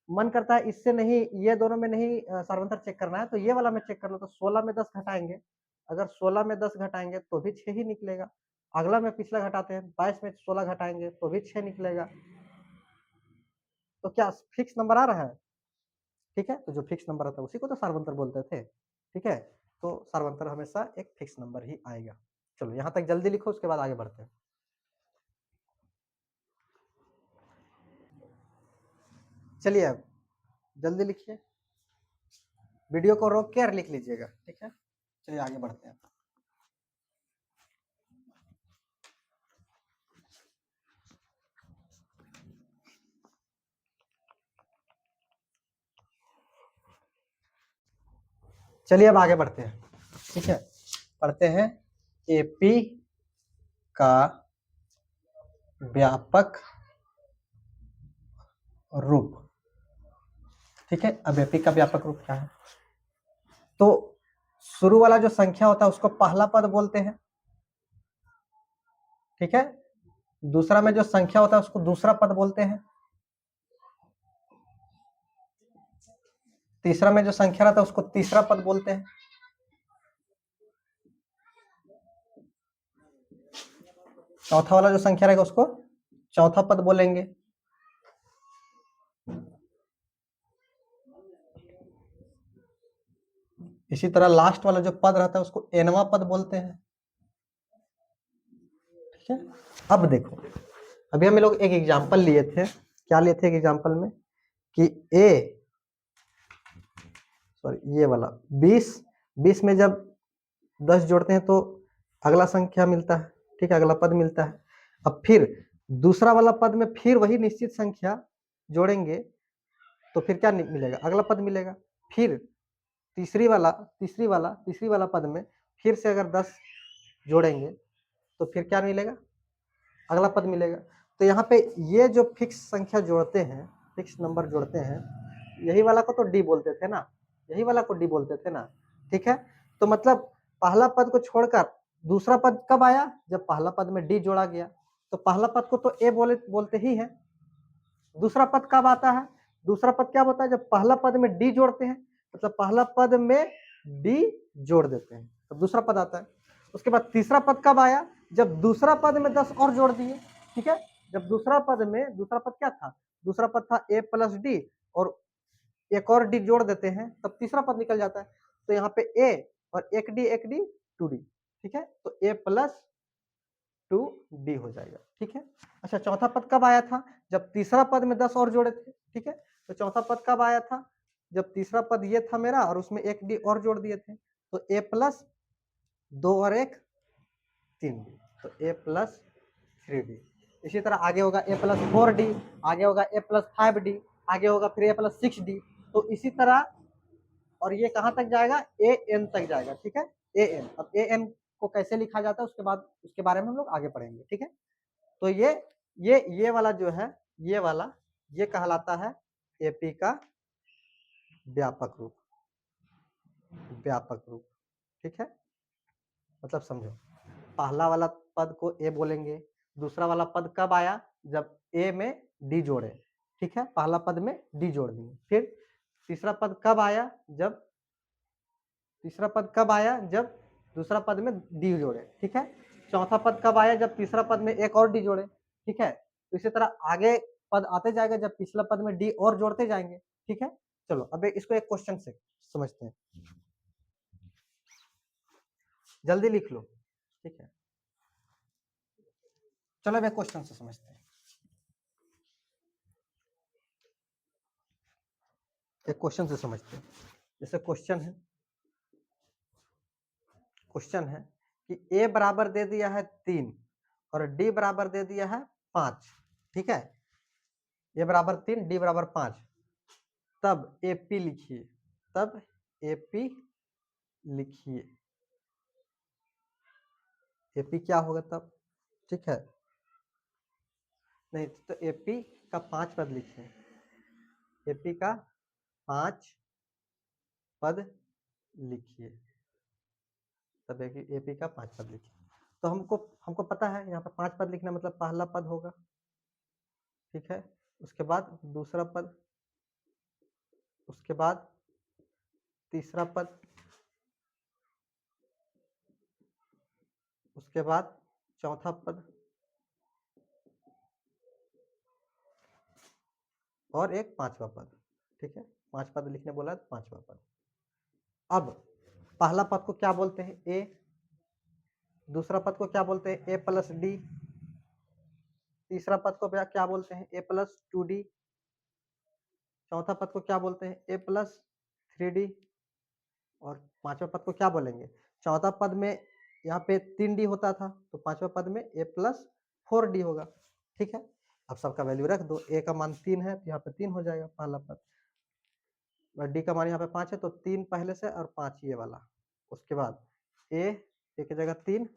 मन करता है इससे नहीं, ये दोनों में नहीं सारवंतर चेक करना है, तो ये वाला में चेक कर लो। तो 16 में 10 घटाएंगे, अगर 16 में 10 घटाएंगे तो भी 6 ही निकलेगा। अगला में पिछला घटाते हैं, 22 में 16 घटाएंगे तो भी 6 निकलेगा। तो क्या फिक्स नंबर आ रहा है, ठीक है। तो जो फिक्स नंबर आता है उसी को तो सारवंतर बोलते थे, ठीक है। तो सारवंतर हमेशा एक फिक्स नंबर ही आएगा। चलो यहाँ तक जल्दी लिखो, उसके बाद आगे बढ़ते हैं। चलिए अब जल्दी लिखिए, वीडियो को रोक के और लिख लीजिएगा, ठीक है। चलिए आगे बढ़ते हैं। चलिए अब आगे बढ़ते हैं, ठीक है। पढ़ते हैं एपी का व्यापक रूप, ठीक है। अब एपी का व्यापक रूप क्या है, तो शुरू वाला जो संख्या होता है उसको पहला पद बोलते हैं, ठीक है। दूसरा में जो संख्या होता है उसको दूसरा पद बोलते हैं। तीसरा में जो संख्या रहता है उसको तीसरा पद बोलते हैं। चौथा वाला जो संख्या रहेगा उसको चौथा पद बोलेंगे। इसी तरह लास्ट वाला जो पद रहता है उसको एनवा पद बोलते हैं, ठीक है। अब देखो, अभी हम लोग एक एग्जांपल लिए थे, क्या लिए थे एक एग्जांपल में, कि ये वाला 20 में जब 10 जोड़ते हैं तो अगला संख्या मिलता है, ठीक है, अगला पद मिलता है। अब फिर दूसरा वाला पद में फिर वही निश्चित संख्या जोड़ेंगे तो फिर क्या मिलेगा, अगला पद मिलेगा। फिर तीसरी वाला पद में फिर से अगर 10 जोड़ेंगे तो फिर क्या मिलेगा, अगला पद मिलेगा। तो यहाँ पे ये जो फिक्स संख्या जोड़ते हैं, फिक्स नंबर जोड़ते हैं, यही वाला को तो डी बोलते थे ना, यही वाला को डी बोलते थे ना, ठीक है। तो मतलब पहला पद को छोड़कर दूसरा पद कब आया, जब पहला पद में डी जोड़ा गया। तो पहला पद को तो ए बोलते ही है। दूसरा पद कब आता है, दूसरा पद क्या होता है, जब पहला पद में डी जोड़ते हैं, मतलब पहला पद में डी जोड़ देते हैं तो दूसरा पद आता है। उसके बाद तीसरा पद कब आया, जब दूसरा पद में 10 और जोड़ दिए, ठीक है। जब दूसरा पद क्या था, दूसरा पद था ए प्लस डी, और एक और डी जोड़ देते हैं तब तीसरा पद निकल जाता है। तो यहाँ पे ए और एक डी 2D, ठीक है। तो ए प्लस 2D हो जाएगा, ठीक है। अच्छा, चौथा पद कब आया था, जब तीसरा पद में 10 और जोड़े थे, ठीक है। तो चौथा पद कब आया था, जब तीसरा पद ये था मेरा और उसमें एक डी और जोड़ दिए थे। तो ए प्लस 2 और 1 3D, तो ए प्लस 3D। इसी तरह आगे होगा ए प्लस 4D, आगे होगा ए प्लस 5D, आगे होगा फिर ए प्लस 6D। तो इसी तरह, और ये कहाँ तक जाएगा, ए एन तक जाएगा, ठीक है। ए एन, अब ए एन को कैसे लिखा जाता है उसके बाद उसके बारे में हम लोग आगे पढ़ेंगे, ठीक है। तो ये वाला जो है, ये वाला ये कहलाता है एपी का व्यापक रूप, व्यापक रूप, ठीक है। मतलब समझो, पहला वाला पद को ए बोलेंगे, दूसरा वाला पद कब आया, जब ए में डी जोड़े, ठीक है, पहला पद में डी जोड़ दिए। फिर तीसरा पद कब आया, जब तीसरा पद कब आया, जब दूसरा पद में डी जोड़े, ठीक है। चौथा पद कब आया, जब तीसरा पद में एक और डी जोड़े, ठीक है। तो इसी तरह आगे पद आते जाएगा जब पिछला पद में डी और जोड़ते जाएंगे, ठीक है। चलो अब इसको एक क्वेश्चन से समझते हैं, जल्दी लिख लो, ठीक है। चलो अब एक क्वेश्चन से समझते हैं। एक क्वेश्चन से समझते हैं। जैसे क्वेश्चन है कि ए बराबर दे दिया है 3 और डी बराबर दे दिया है 5, ठीक है। ए बराबर 3, डी बराबर 5, तब एपी लिखिए, तब एपी लिखिए। एपी क्या होगा तब, ठीक है। नहीं तो एपी का 5 पद लिखिए, एपी का 5 पद लिखिए, तब एपी का 5 पद लिखिए। तो हमको हमको पता है यहाँ पर 5 पद लिखना मतलब पहला पद होगा, ठीक है। उसके बाद दूसरा पद, उसके बाद तीसरा पद, उसके बाद चौथा पद, और एक पांचवा पद, ठीक है। 5 पद लिखने बोला तो पांचवा पद। अब पहला पद को क्या बोलते हैं, ए। दूसरा पद को क्या बोलते हैं, ए प्लस डी। तीसरा पद को क्या बोलते हैं, ए प्लस 2D। चौथा पद को क्या बोलते हैं, ए प्लस 3D। और पांचवा पद को क्या बोलेंगे, चौथा पद में यहाँ पे 3D होता था तो पांचवा पद में ए प्लस 4D होगा, ठीक है। अब सबका वैल्यू रख दो, ए का मान 3 है तो यहाँ पे 3 हो जाएगा पहला पद, और डी का मान यहाँ पे 5 है तो 3 पहले से और 5 ये वाला। उसके बाद ए की जगह 3,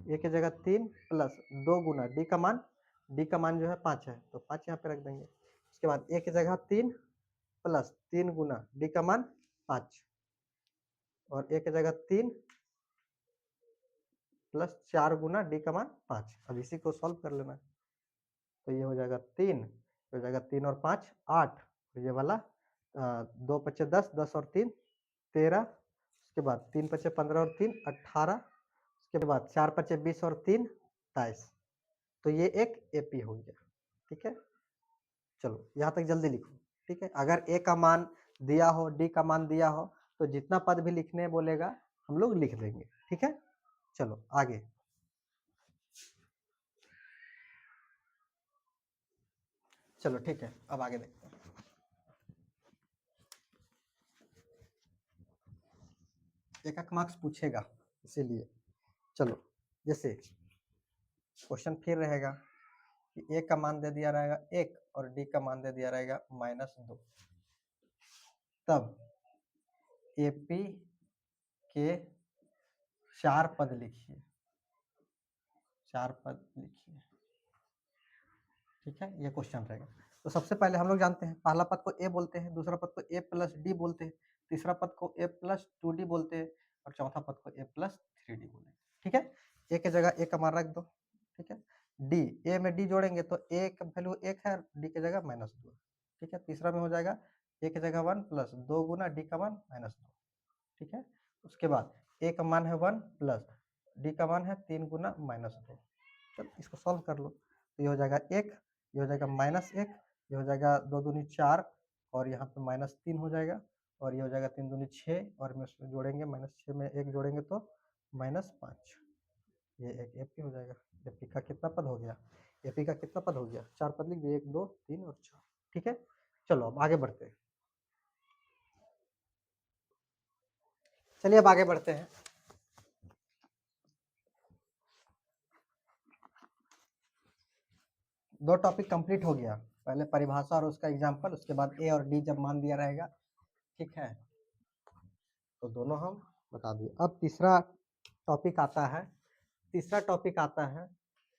ए की जगह 3 प्लस 2 गुना डी का मान जो है 5 है तो 5 यहाँ पे रख देंगे। उसके बाद ए की जगह 3 प्लस 3 गुना डी का मान 5, और ए की जगह 3 प्लस 4 गुना डी का मान 5। अब इसी को सॉल्व कर लेना, तो ये हो जाएगा 3, हो जाएगा 3 और 5 8, तो ये वाला 2 पचे 10, 10 और 3 13, उसके बाद 3 पचे 15 और 3 18, उसके बाद 4 पचे 20 और 3 23। तो ये एक एपी हो गया, ठीक है। चलो यहाँ तक जल्दी लिखो, ठीक है। अगर ए का मान दिया हो, डी का मान दिया हो, तो जितना पद भी लिखने बोलेगा हम लोग लिख देंगे, ठीक है। चलो आगे, चलो ठीक है, अब आगे देखते हैं। एक मार्क्स पूछेगा इसीलिए, चलो जैसे क्वेश्चन फिर रहेगा कि ए का मान दे दिया रहेगा 1 और डी का मान दे दिया रहेगा -2, तब एपी के 4 पद लिखिए, 4 पद लिखिए। ठीक है, ये क्वेश्चन रहेगा। तो सबसे पहले हम लोग जानते हैं पहला पद को ए बोलते हैं, दूसरा पद को ए प्लस डी बोलते हैं, तीसरा पद को ए प्लस 2डी बोलते हैं और चौथा पद को ए प्लस 3डी बोलते हैं। ठीक है, ए के जगह ए का मान रख दो। ठीक है, डी, ए में डी जोड़ेंगे तो ए का वैल्यू 1 है, डी के जगह -2। ठीक है, तीसरा में हो जाएगा ए के जगह 1 प्लस 2 गुना डी का मान -2। ठीक है, उसके बाद ए का मान है 1 प्लस डी का मान है 3 गुना -2। चलो इसको सॉल्व कर लो, तो ये हो जाएगा 1, ये हो जाएगा -1, ये हो जाएगा 2 दूनी 4 और यहाँ पे -3 हो जाएगा और ये हो जाएगा 3 दूनी 6 और में उसमें जोड़ेंगे -6 में 1 जोड़ेंगे तो -5। ये एक एपी हो जाएगा। एपी का कितना पद हो गया? एपी का कितना पद हो गया? 4 पद लिख दिए, 1 2 3 और 4। ठीक है, चलो अब आगे बढ़ते हैं। चलिए अब आगे बढ़ते हैं। दो टॉपिक कंप्लीट हो गया, पहले परिभाषा और उसका एग्जांपल, उसके बाद ए और डी जब मान दिया रहेगा। ठीक है, तो दोनों हम बता दिए। अब तीसरा टॉपिक आता है, तीसरा टॉपिक आता है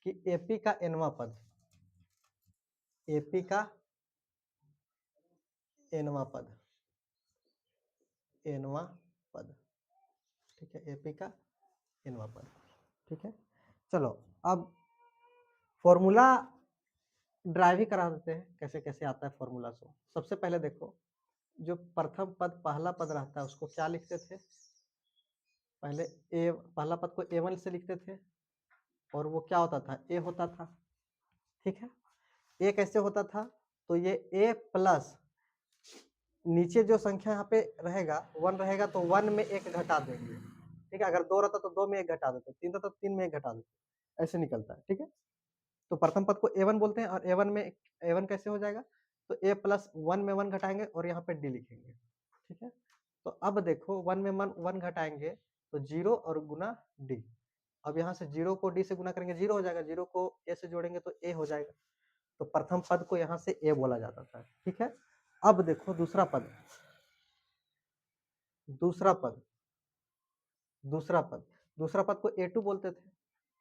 कि एपी का एनवा पद, एपी का एनवा पद, एनवा पद। ठीक है, एपी का एनवा पद। ठीक है, चलो अब फॉर्मूला ड्राइव ही करा देते हैं, कैसे कैसे आता है फॉर्मूला। सो सबसे पहले देखो, जो प्रथम पद पहला पद रहता है उसको क्या लिखते थे? पहले ए, पहला पद को a1 से लिखते थे और वो क्या होता था? a होता था। ठीक है, a कैसे होता था? तो ये a प्लस नीचे जो संख्या यहाँ पे रहेगा 1 रहेगा तो 1 में 1 घटा देंगे। ठीक है, अगर 2 रहता तो 2 में 1 घटा देते, 3 रहता तो 3 में 1 घटा देते, ऐसे निकलता है। ठीक है, तो प्रथम पद को a1 बोलते हैं और a1 में a1 कैसे हो जाएगा? तो a प्लस 1 में 1 घटाएंगे और यहाँ पे d लिखेंगे। ठीक है, तो अब देखो 1 में 1 घटाएंगे तो 0 और गुना d। अब यहाँ से 0 को d से गुना करेंगे 0 हो जाएगा, 0 को a से जोड़ेंगे तो a हो जाएगा। तो प्रथम पद को यहाँ से a बोला जाता था। ठीक है, अब देखो दूसरा पद, दूसरा पद, दूसरा पद, दूसरा पद को a2 बोलते थे।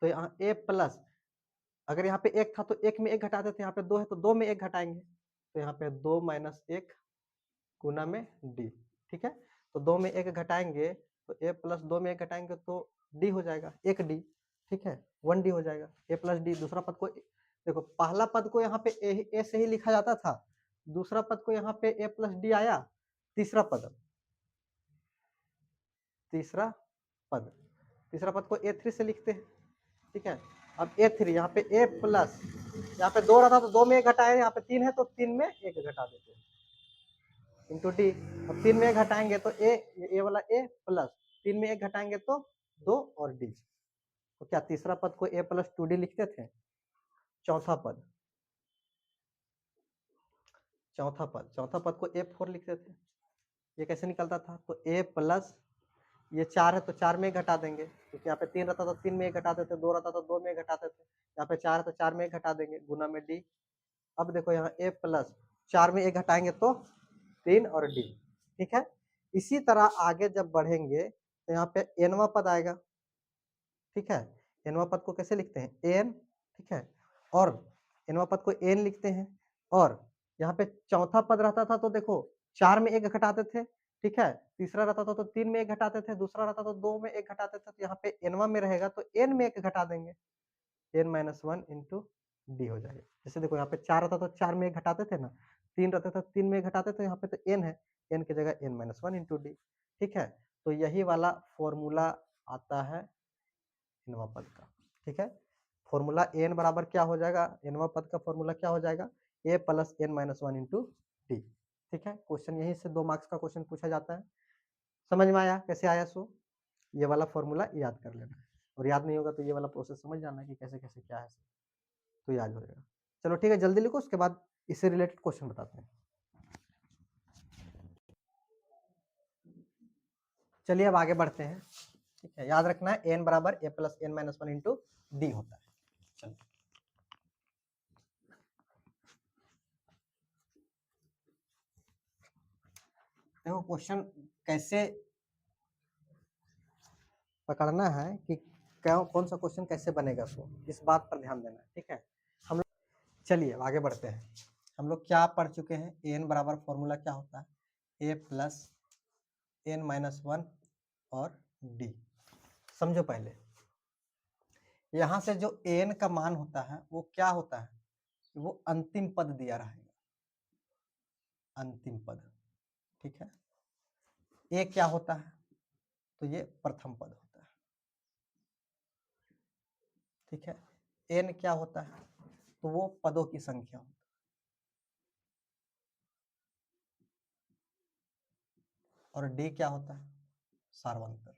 तो यहाँ a प्लस, अगर यहाँ पे 1 था तो 1 में 1 घटाते थे, यहाँ पे 2 है तो 2 में 1 घटाएंगे, तो यहाँ पे 2 माइनस 1 गुना में d। ठीक है, तो 2 में 1 घटाएंगे तो a प्लस 2 में 1 घटाएंगे तो d हो जाएगा, 1d। ठीक है, 1d हो जाएगा, a प्लस d। दूसरा पद को देखो, पहला पद को यहाँ पे a से ही लिखा जाता था, दूसरा पद को यहाँ पे a प्लस d आया, तीसरा पद, तीसरा पद, तीसरा पद को a3 से लिखते हैं। ठीक है, अब a3 यहाँ पे a प्लस, यहाँ पे 2 रहता तो 2 में 1 घटाए, यहाँ पे 3 है तो 3 में 1 घटा देते हैं इंटू डी। अब 3 में 1 घटाएंगे तो ए वाला a प्लस 3 में 1 घटाएंगे तो 2 और d। तो क्या तीसरा पद को a प्लस 2d लिखते थे? चौथा पद, चौथा पद, चौथा पद को a4 लिखते थे। ये कैसे निकलता था? तो a प्लस, ये 4 है तो 4 में 1 घटा देंगे, क्योंकि यहाँ पे 3 रहता तो 3 में 1 घटा देते, 2 रहता तो 2 में 1 घटा देते, यहाँ पे 4 है तो 4 में 1 घटा देंगे गुना में d। अब देखो यहाँ a प्लस 4 में 1 घटाएंगे तो 3 और d। ठीक है, इसी तरह आगे जब बढ़ेंगे तो यहाँ पे nवा पद आएगा। ठीक है, nवा पद को कैसे लिखते हैं? n। ठीक है, और nवा पद को n लिखते हैं, और यहाँ पे चौथा पद रहता था तो देखो 4 में 1 घटाते थे। ठीक है, तीसरा रहता था तो 3 में 1 घटाते थे, दूसरा रहता तो 2 में 1 घटाते थे, तो यहाँ पे nवा में रहेगा तो n में 1 घटा देंगे, n माइनस 1 इंटू डी हो जाएगा। जैसे देखो यहाँ पे 4 रहता तो 4 में 1 घटाते थे ना, 3 रहता था 3 में 1 घटाते थे, यहाँ पे तो n है, n की जगह n माइनस 1 इंटू डी। ठीक है, तो यही वाला फॉर्मूला आता है nवा पद का। ठीक है, फॉर्मूला n बराबर क्या हो जाएगा? nवा पद का फॉर्मूला क्या हो जाएगा? a plus n minus 1 into D. ठीक है, क्वेश्चन यहीं से 2 मार्क्स का क्वेश्चन पूछा जाता है। समझ में आया कैसे आया? सो ये वाला फॉर्मूला याद कर लेना है, और याद नहीं होगा तो ये वाला प्रोसेस समझ जाना है कि कैसे कैसे क्या है, तो याद हो जाएगा। चलो ठीक है, जल्दी लिखो, उसके बाद इससे रिलेटेड क्वेश्चन बताते हैं। चलिए अब आगे बढ़ते हैं। ठीक है, याद रखना है एन बराबर a plus n minus one into d होता है। चलो देखो क्वेश्चन कैसे पकड़ना है कि कौन सा क्वेश्चन कैसे बनेगा, सो इस बात पर ध्यान देना है। ठीक है, हम लोग चलिए आगे बढ़ते हैं। हम लोग क्या पढ़ चुके हैं, एन बराबर फॉर्मूला क्या होता है, a plus n minus one और डी। समझो पहले यहां से जो एन का मान होता है वो क्या होता है, वो अंतिम पद दिया रहेगा, अंतिम पद। ठीक है, ए क्या होता है, तो ये प्रथम पद होता है। ठीक है, एन क्या होता है, तो वो पदों की संख्या होता है। और डी क्या होता है, सार्वंतर।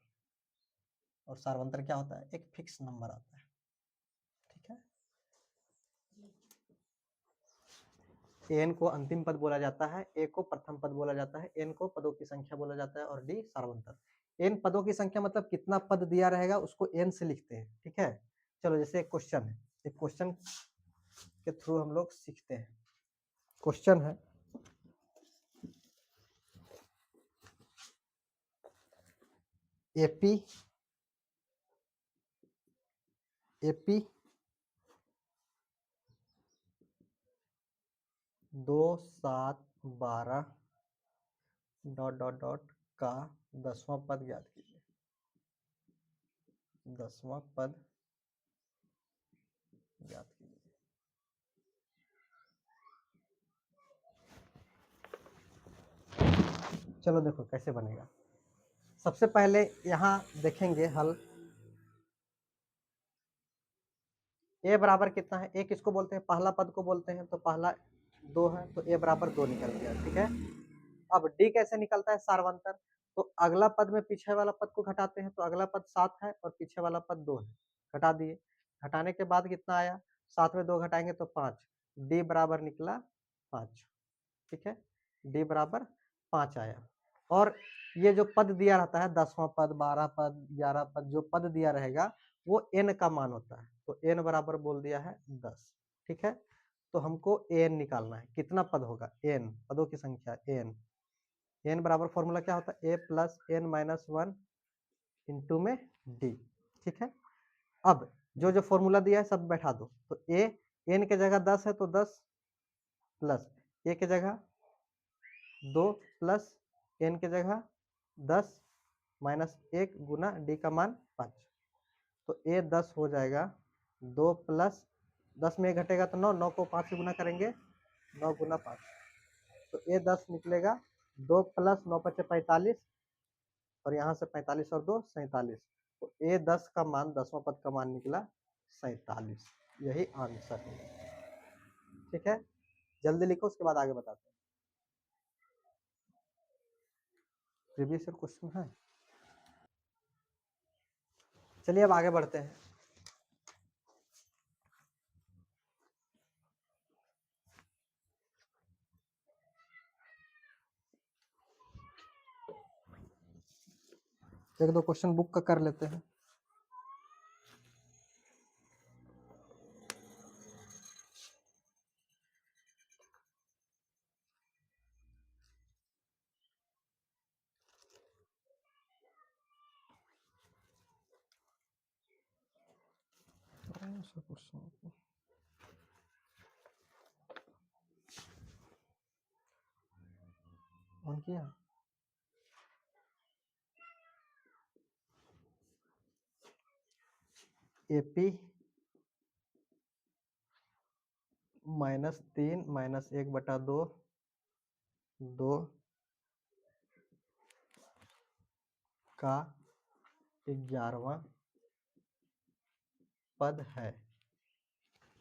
और सार्वंतर क्या होता है, एक फिक्स नंबर आता है। ठीक है, एन को अंतिम पद बोला जाता है, ए को प्रथम पद बोला जाता है, एन को पदों की संख्या बोला जाता है और डी सार्वंतर। एन पदों की संख्या मतलब कितना पद दिया रहेगा उसको एन से लिखते हैं। ठीक है, चलो जैसे एक क्वेश्चन है, एक क्वेश्चन के थ्रू हम लोग सीखते हैं। क्वेश्चन है AP AP 2 7 12 dot dot dot का 10वां पद ज्ञात कीजिए। 10वां पद ज्ञात कीजिए। चलो देखो कैसे बनेगा। सबसे पहले यहाँ देखेंगे हल, ए बराबर कितना है, ए किसको बोलते हैं, पहला पद को बोलते हैं, तो पहला 2 है तो ए बराबर 2 निकल गया। ठीक है, अब डी कैसे निकलता है, सार्वंतर। तो अगला पद में पीछे वाला पद को घटाते हैं, तो अगला पद 7 है और पीछे वाला पद 2 है, घटा दिए। घटाने के बाद कितना आया, 7 में 2 घटाएंगे तो 5, डी बराबर निकला 5। ठीक है, डी बराबर 5 आया। और ये जो पद दिया रहता है 10वां पद 12 पद 11 पद, जो पद दिया रहेगा वो एन का मान होता है, तो एन बराबर बोल दिया है 10। ठीक है, तो हमको एन निकालना है, कितना पद होगा, एन पदों की संख्या एन। एन बराबर फॉर्मूला क्या होता है, a plus n minus one into में डी। ठीक है, अब जो जो फॉर्मूला दिया है सब बैठा दो, तो ए एन के जगह 10 है तो 10 प्लस ए के जगह 2 प्लस एन के जगह 10 माइनस 1 गुना डी का मान 5, तो ए 10 हो जाएगा 2 प्लस 10 में 1 घटेगा तो 9, 9 को 5 से गुना करेंगे 9 गुना 5, तो ए 10 निकलेगा 2 प्लस 9 पचे 45 और यहाँ से 45 और 2 47, तो ए 10 का मान 10वां पद का मान निकला 47, यही आंसर है। ठीक है, जल्दी लिखो उसके बाद आगे बताते हैं। प्रीवियस ईयर क्वेश्चन है। चलिए अब आगे बढ़ते हैं। एक दो क्वेश्चन बुक का कर लेते हैं। ऑन किया, एपी -3 -1/2 2 का 11वां पद है।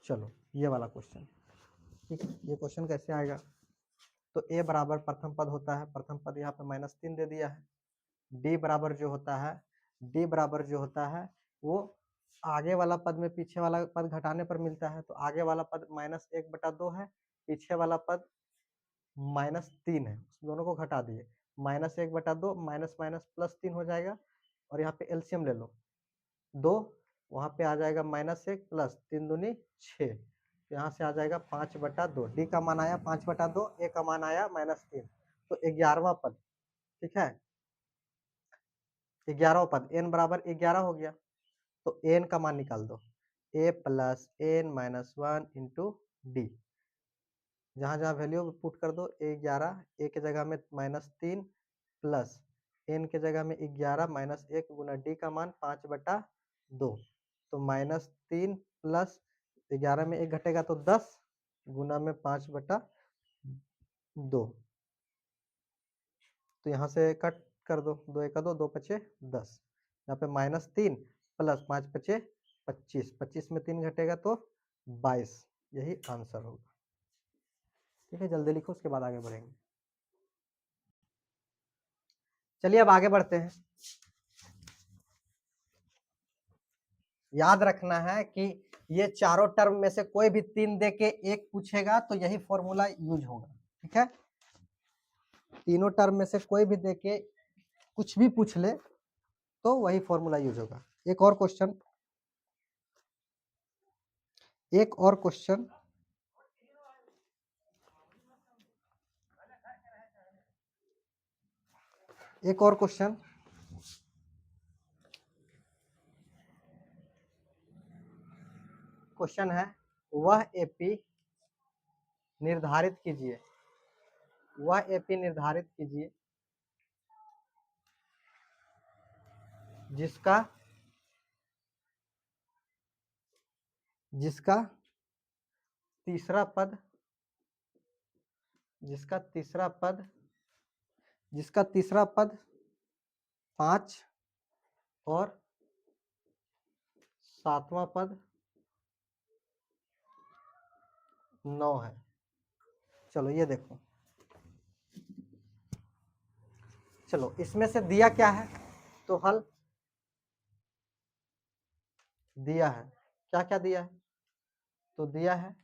चलो ये वाला क्वेश्चन, ठीक है, ये क्वेश्चन कैसे आएगा, तो ए बराबर प्रथम पद होता है, प्रथम पद यहाँ पे -3 दे दिया है। डी बराबर जो होता है, डी बराबर जो होता है वो आगे वाला पद में पीछे वाला पद घटाने पर मिलता है, तो आगे वाला पद -1/2 है, पीछे वाला पद -3 है, दोनों को घटा दिए, -1/2 माइनस माइनस +3 हो जाएगा और यहाँ पे एलसीएम ले लो, 2, वहाँ पे आ जाएगा -1 प्लस 3 दूनी 6, तो यहाँ से आ जाएगा 5/2। डी का मान आया 5/2, ए का मान आया -3, तो 11वां पद, ठीक है, 11वां पद n बराबर 11 हो गया, तो n का मान निकाल दो, a plus n minus 1 into D, जहाँ जहाँ वैल्यू पुट कर दो, a11, a के जगह में -3 प्लस n के जगह में 11 -1 गुना डी का मान 5/2, तो -3 प्लस 11 में 1 घटेगा तो 10 गुना में 5/2, तो यहाँ से कट कर दो, 2 1 2, 2 5 10, यहाँ पे -3 प्लस 5 5 25, 25 में 3 घटेगा तो 22, यही आंसर होगा। ठीक है, जल्दी लिखो, उसके बाद आगे बढ़ेंगे। चलिए अब आगे बढ़ते हैं। याद रखना है कि ये चारों टर्म में से कोई भी 3 दे के एक पूछेगा तो यही फॉर्मूला यूज होगा, ठीक है। तीनों टर्म में से कोई भी दे के कुछ भी पूछ ले तो वही फॉर्मूला यूज होगा। एक और क्वेश्चन, एक और क्वेश्चन, एक और क्वेश्चन, क्वेश्चन है, वह एपी निर्धारित कीजिए, वह एपी निर्धारित कीजिए जिसका जिसका तीसरा पद, जिसका तीसरा पद, जिसका तीसरा पद 5 और 7वां पद 9 है। चलो ये देखो, चलो इसमें से दिया क्या है, तो हल दिया है, क्या क्या दिया है, तो दिया है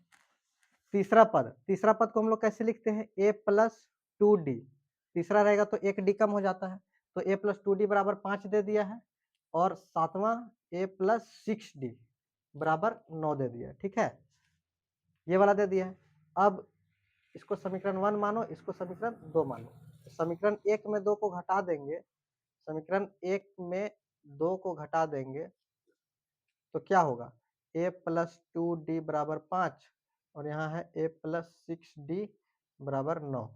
तीसरा पद, तीसरा पद को हम लोग कैसे लिखते हैं, a प्लस 2d, तीसरा रहेगा तो एक डी कम हो जाता है, तो a प्लस 2d बराबर 5 दे दिया है, और 7वां a प्लस 6d बराबर 9 दे दिया है, ठीक है, ये वाला दे दिया है। अब इसको समीकरण 1 मानो, इसको समीकरण 2 मानो, समीकरण 1 में 2 को घटा देंगे, समीकरण 1 में 2 को घटा देंगे तो क्या होगा, a प्लस 2d बराबर 5 और यहाँ है a प्लस 6d बराबर 9,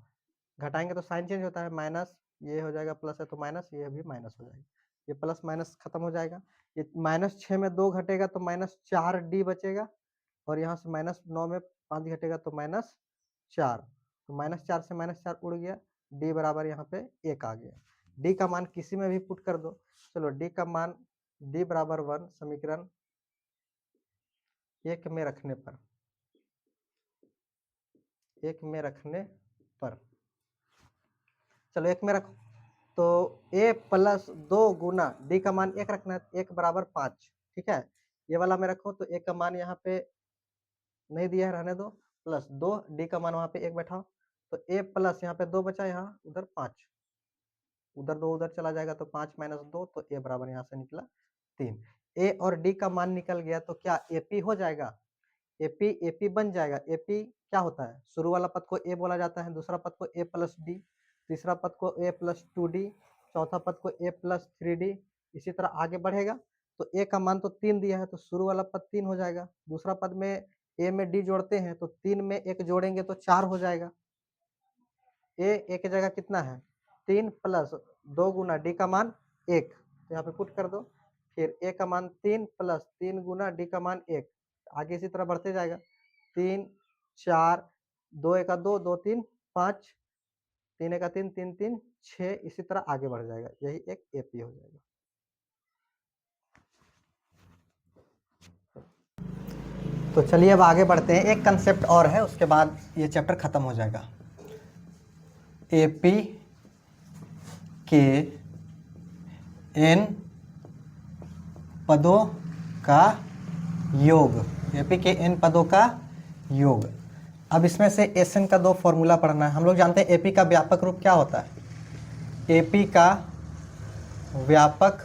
घटाएंगे तो साइन चेंज होता है, माइनस ये हो जाएगा, प्लस है तो माइनस, ये भी माइनस हो जाएगा, ये प्लस माइनस खत्म हो जाएगा, ये -6 में 2 घटेगा तो -4d बचेगा, और यहाँ से -9 में 5 घटेगा तो -4, तो -4 से -4 उड़ गया, d बराबर यहाँ पे 1 आ गया, d का मान किसी में भी पुट कर दो, चलो d का मान d बराबर 1 समीकरण 1 में रखने पर, 1 में रखने पर, चलो 1 में रखो, तो a प्लस 2 गुना d का मान 1 रखना है, 1 बराबर 5, ठीक है, ये वाला में रखो तो 1 का मान यहाँ पे नहीं दिया है, रहने दो, प्लस 2 d का मान वहाँ पे 1 बैठाओ, तो a प्लस यहाँ पे 2 बचा, यहाँ उधर 5, उधर 2 उधर चला जाएगा तो 5 माइनस 2, तो a बराबर यहाँ से निकला 3, a और d का मान निकल गया तो क्या ap हो जाएगा, ap बन जाएगा, ap क्या होता है, शुरू वाला पद को a बोला जाता है, दूसरा पद को a प्लस d, तीसरा पद को a प्लस 2d, चौथा पद को a प्लस 3d, इसी तरह आगे बढ़ेगा, तो a का मान तो 3 दिया है तो शुरू वाला पद 3 हो जाएगा, दूसरा पद में a में d जोड़ते हैं तो 3 में 1 जोड़ेंगे तो 4 हो जाएगा, a की जगह कितना है 3 प्लस 2 गुना d का मान 1, तो यहाँ पे पुट कर दो, फिर a का मान 3 प्लस 3 गुना d का मान 1, आगे इसी तरह बढ़ते जाएगा, 3 4 2 1 2 2 3 5 3 1 3 3 3 6, इसी तरह आगे बढ़ जाएगा, यही एक एपी हो जाएगा। तो चलिए अब आगे बढ़ते हैं, एक कंसेप्ट और है, उसके बाद ये चैप्टर खत्म हो जाएगा। एपी के n पदों का योग, एपी के n पदों का योग। अब इसमें से एसएन का 2 फॉर्मूला पढ़ना है। हम लोग जानते हैं एपी का व्यापक रूप क्या होता है, एपी का व्यापक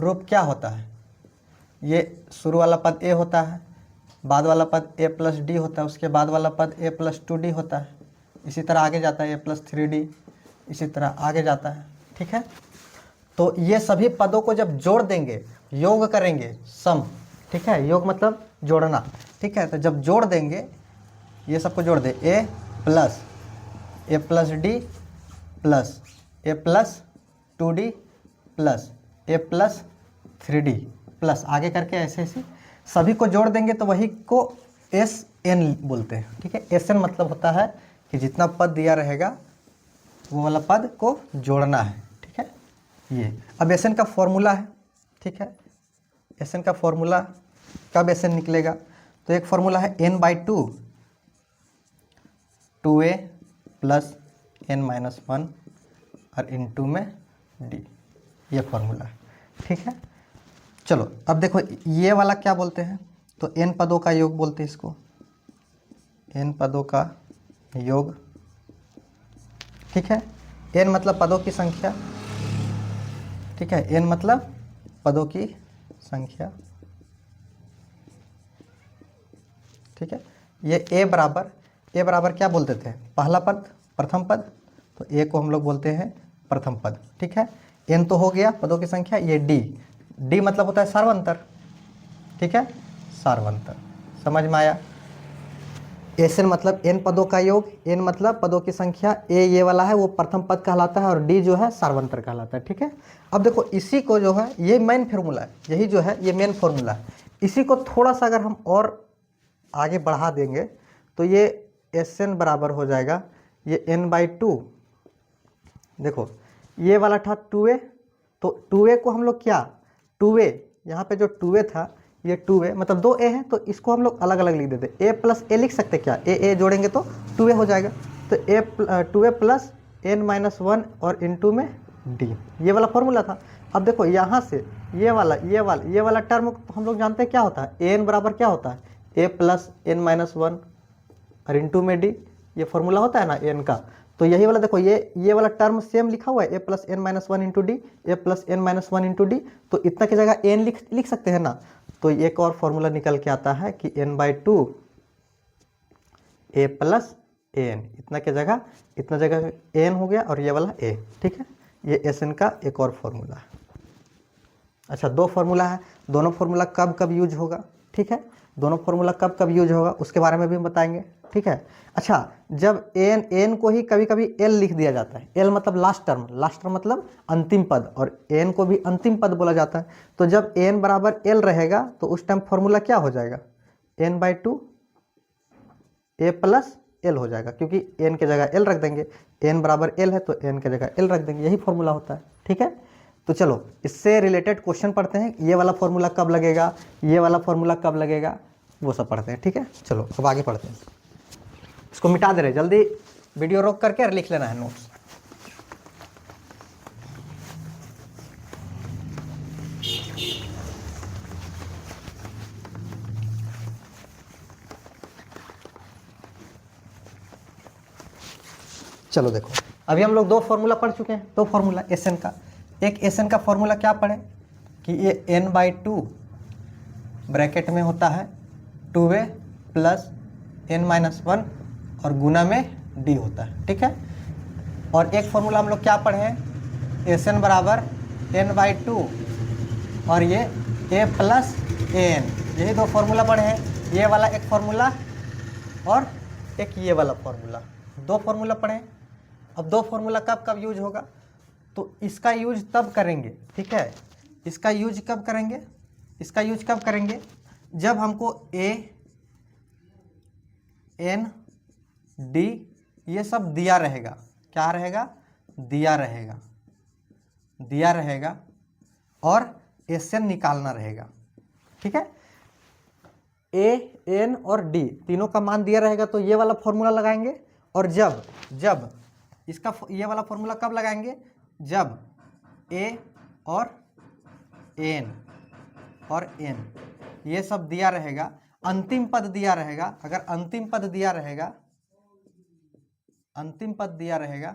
रूप क्या होता है, ये शुरू वाला पद ए होता है, बाद वाला पद ए प्लस डी होता है, उसके बाद वाला पद ए प्लस 2d होता है, इसी तरह आगे जाता है ए प्लस 3d, इसी तरह आगे जाता है। ठीक है, तो ये सभी पदों को जब जोड़ देंगे, योग करेंगे, सम, ठीक है, योग मतलब जोड़ना। ठीक है, तो जब जोड़ देंगे, ये सबको जोड़ दे, ए प्लस डी प्लस ए प्लस 2d प्लस ए प्लस 3d प्लस आगे करके ऐसे ऐसे सभी को जोड़ देंगे तो वही को एस एन बोलते हैं। ठीक है, एस एन मतलब होता है कि जितना पद दिया रहेगा वो वाला पद को जोड़ना है। ठीक है, ये अब एस एन का फॉर्मूला है। ठीक है, एस एन का फॉर्मूला कब एस एन निकलेगा, तो एक फॉर्मूला है n/2 2a प्लस n-1 और इनटू में d, ये फॉर्मूला है। ठीक है, चलो अब देखो ये वाला क्या बोलते हैं, तो n पदों का योग बोलते हैं इसको, n पदों का योग। ठीक है, n मतलब पदों की संख्या। ठीक है, n मतलब पदों की संख्या। ठीक है, ये a बराबर क्या बोलते थे, पहला पद, प्रथम पद, तो a को हम लोग बोलते हैं प्रथम पद। ठीक है, n तो हो गया पदों की संख्या, ये d मतलब होता है सार्वंतर। ठीक है, सार्वंतर, समझ में आया। एन मतलब n पदों का योग, n मतलब पदों की संख्या, a ये वाला है वो प्रथम पद कहलाता है और d जो है सार्वंतर कहलाता है। ठीक है, अब देखो इसी को जो है ये मेन फॉर्मूला है, यही जो है ये मेन फॉर्मूला है। इसी को थोड़ा सा अगर हम और आगे बढ़ा देंगे तो ये एस एन बराबर हो जाएगा ये n/2। देखो ये वाला था 2a, तो 2a को हम लोग क्या 2a, यहाँ पे जो 2a था ये 2a मतलब 2a है, तो इसको हम लोग अलग अलग लिख देते, a प्लस ए लिख सकते क्या, a जोड़ेंगे तो 2a हो जाएगा, तो 2a प्लस n-1 और इनटू में d, ये वाला फॉर्मूला था। अब देखो यहाँ से ये वाला टर्म हम लोग जानते हैं क्या होता है, an बराबर क्या होता है, a प्लस n-1 और इनटू में d, ये फॉर्मूला होता है ना n का। तो यही वाला देखो ये वाला टर्म सेम लिखा हुआ है, a plus n-1 into D, A plus n-1 into D, तो इतना की जगह n लिख सकते हैं ना। तो एक और फॉर्मूला निकल के आता है कि n/2 a प्लस an, इतना जगह n हो गया और ये वाला a। ठीक है, ये एस एन का एक और फॉर्मूला है। अच्छा, दो फॉर्मूला है, दोनों फॉर्मूला कब कब यूज होगा। ठीक है, दोनों फॉर्मूला कब कब यूज होगा उसके बारे में भी हम बताएंगे। ठीक है, अच्छा जब एन को ही कभी कभी एल लिख दिया जाता है, एल मतलब लास्ट टर्म मतलब अंतिम पद, और एन को भी अंतिम पद बोला जाता है। तो जब एन बराबर एल रहेगा तो उस टाइम फॉर्मूला क्या हो जाएगा, n/2 a प्लस एल हो जाएगा, क्योंकि एन के जगह एल रख देंगे, एन बराबर एल है तो एन के जगह एल रख देंगे, यही फॉर्मूला होता है। ठीक है, तो चलो इससे रिलेटेड क्वेश्चन पढ़ते हैं, ये वाला फॉर्मूला कब लगेगा, ये वाला फॉर्मूला कब लगेगा, वो सब पढ़ते हैं। ठीक है, चलो अब आगे पढ़ते हैं। इसको मिटा दे रहे, जल्दी वीडियो रोक करके लिख लेना है नोट्स। चलो देखो अभी हम लोग दो फॉर्मूला पढ़ चुके हैं, दो फॉर्मूला एस एन का। एक एस एन का फॉर्मूला क्या पढ़े कि ये n/2 ब्रैकेट में होता है 2a प्लस n-1 और गुना में d होता है। ठीक है, और एक फॉर्मूला हम लोग क्या पढ़े हैं, एस एन बराबर n/2 और ये a प्लस an, यही दो फॉर्मूला पढ़े हैं, ये वाला एक फॉर्मूला और एक ये वाला फॉर्मूला, दो फॉर्मूला पढ़े हैं। अब दो फॉर्मूला कब कब यूज होगा, तो इसका यूज तब करेंगे। ठीक है, इसका यूज कब करेंगे, जब हमको a n d ये सब दिया रहेगा, क्या रहेगा, दिया रहेगा और एस एन निकालना रहेगा। ठीक है, a n और d तीनों का मान दिया रहेगा तो ये वाला फॉर्मूला लगाएंगे, और जब इसका ये वाला फॉर्मूला कब लगाएंगे, जब a और n ये सब दिया रहेगा, अंतिम पद दिया रहेगा, अगर अंतिम पद दिया रहेगा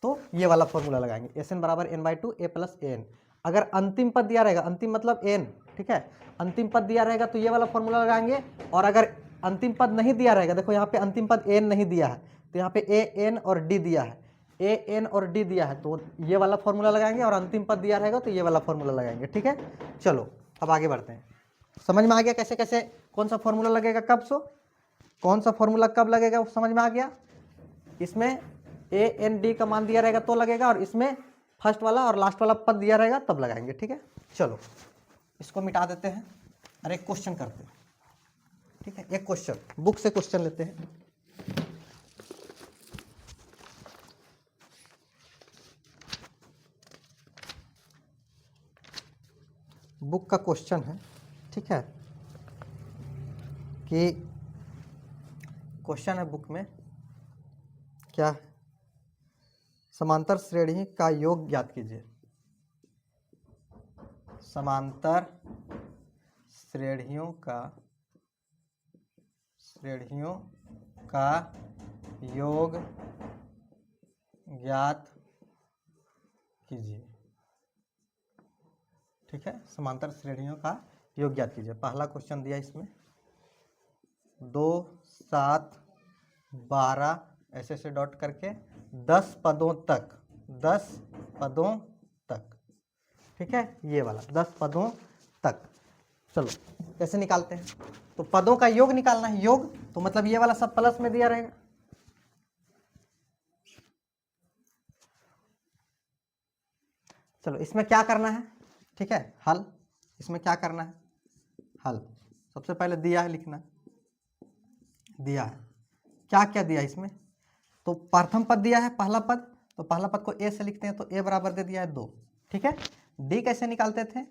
तो ये वाला फॉर्मूला लगाएंगे, एस एन बराबर n/2 a प्लस an। अगर अंतिम पद दिया रहेगा, अंतिम मतलब n, ठीक है, अंतिम पद दिया रहेगा तो ये वाला फॉर्मूला लगाएंगे, और अगर अंतिम पद नहीं दिया रहेगा, देखो यहाँ पे अंतिम पद n नहीं दिया है, तो यहाँ पे a n और d दिया है, a n और d दिया है, तो ये वाला फॉर्मूला लगाएंगे, और अंतिम पद दिया रहेगा तो ये वाला फॉर्मूला लगाएंगे, ठीक है। चलो अब आगे बढ़ते हैं, समझ में आ गया कैसे कैसे कौन सा फॉर्मूला लगेगा कब, कौन सा फॉर्मूला कब लगेगा वो समझ में आ गया। इसमें a n d का मान दिया रहेगा तो लगेगा, और इसमें फर्स्ट वाला और लास्ट वाला पद दिया रहेगा तब लगाएंगे, ठीक है। चलो इसको मिटा देते हैं और एक क्वेश्चन करते हैं, ठीक है, एक क्वेश्चन बुक से क्वेश्चन लेते हैं। बुक का क्वेश्चन है, ठीक है, कि क्वेश्चन है बुक में क्या है, समांतर श्रेणी का योग ज्ञात कीजिए। समांतर श्रेणियों का योग ज्ञात कीजिए, ठीक है, समांतर श्रेणियों का योग ज्ञात कीजिए। पहला क्वेश्चन दिया इसमें 2, 7, 12 ऐसे ऐसे डॉट करके 10 पदों तक, 10 पदों तक, ठीक है, ये वाला 10 पदों तक। चलो कैसे निकालते हैं, तो पदों का योग निकालना है, योग तो मतलब ये वाला सब प्लस में दिया रहेगा, चलो इसमें क्या करना है, ठीक है, हल, इसमें क्या करना है, हल, सबसे पहले दिया है लिखना, दिया है क्या क्या दिया इसमें, तो प्रथम पद दिया है पहला पद, तो पहला पद को a से लिखते हैं, तो a बराबर दे दिया है 2, ठीक है। d कैसे निकालते थे,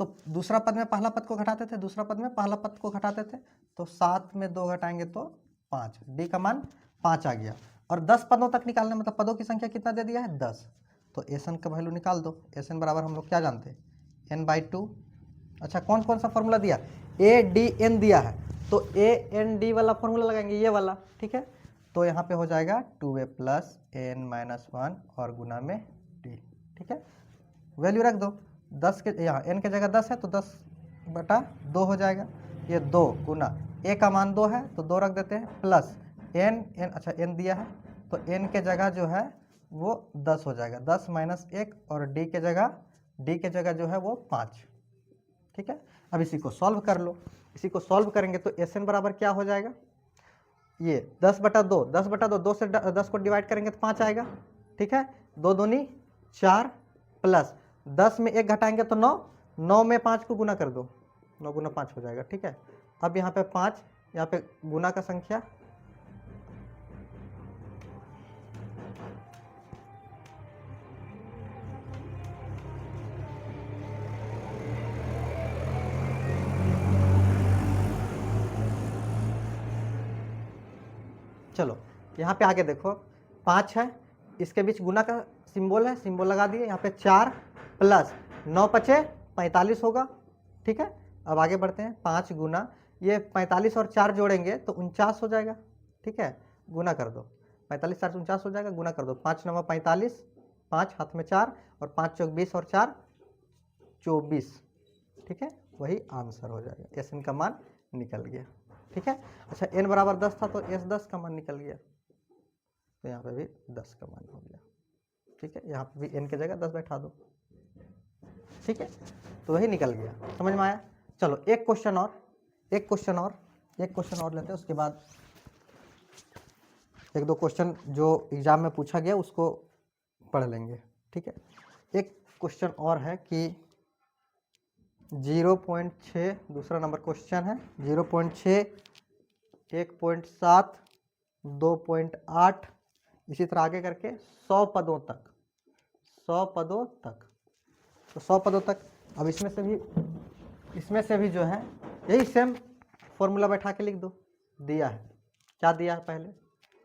तो दूसरा पद में पहला पद को घटाते थे, दूसरा पद में पहला पद को घटाते थे, तो 7 में 2 घटाएंगे तो 5, d का मान 5 आ गया। और 10 पदों तक निकालना, मतलब पदों की संख्या कितना दे दिया है 10, तो एसन का वैल्यू निकाल दो, एसन बराबर हम लोग क्या जानते हैं n/2। अच्छा कौन कौन सा फॉर्मूला दिया, a d n दिया है, तो a n d वाला फॉर्मूला लगाएंगे, ये वाला, ठीक है, तो यहाँ पे हो जाएगा 2a + n-1 और गुना में d, ठीक है, वैल्यू रख दो, 10 के यहाँ n के जगह 10 है तो 10/2 हो जाएगा, ये 2 गुना a का मान 2 है तो 2 रख देते हैं, प्लस n, अच्छा n दिया है तो n के जगह जो है वो 10 हो जाएगा, 10 - 1, और d के जगह जो है वो 5, ठीक है। अब इसी को सॉल्व कर लो, इसी को सॉल्व करेंगे तो एस एन बराबर क्या हो जाएगा, ये 10/2, 10/2, 2 से 10 को डिवाइड करेंगे तो 5 आएगा, ठीक है, 2 दूनी 4 प्लस 10 में 1 घटाएंगे तो 9, 9 में 5 को गुना कर दो, 9 गुना 5 हो जाएगा, ठीक है। अब यहाँ पे 5, यहाँ पे गुना का संख्या, चलो यहाँ पे आगे देखो 5 है, इसके बीच गुना का सिंबल है, सिंबल लगा दिए, यहाँ पे 4 प्लस 9 × 5 = 45 होगा, ठीक है। अब आगे बढ़ते हैं, 5 गुना ये 45 और 4 जोड़ेंगे तो 49 हो जाएगा, ठीक है, गुना कर दो, 45 4 49 हो जाएगा, गुना कर दो, 5 × 9 = 45, 5 हाथ में 4 और 5 × 4 = 20 और 4 = 24, ठीक है, वही आंसर हो जाएगा, एस एन का मान निकल गया, ठीक है। अच्छा n बराबर 10 था तो एस 10 का मान निकल गया, तो यहाँ पे भी 10 का मान हो गया, ठीक है, यहाँ पे भी n के जगह 10 बैठा दो, ठीक है, तो वही निकल गया, समझ में आया। चलो एक क्वेश्चन और लेते हैं, उसके बाद 1-2 क्वेश्चन जो एग्जाम में पूछा गया उसको पढ़ लेंगे, ठीक है। एक क्वेश्चन और है कि 0.6 दूसरा नंबर क्वेश्चन है, 0.6, 1.7, 2.8 इसी तरह आगे करके 100 पदों तक, 100 पदों तक, तो 100 पदों तक। अब इसमें से भी जो है यही सेम फॉर्मूला बैठा के लिख दो, दिया है क्या दिया है, पहले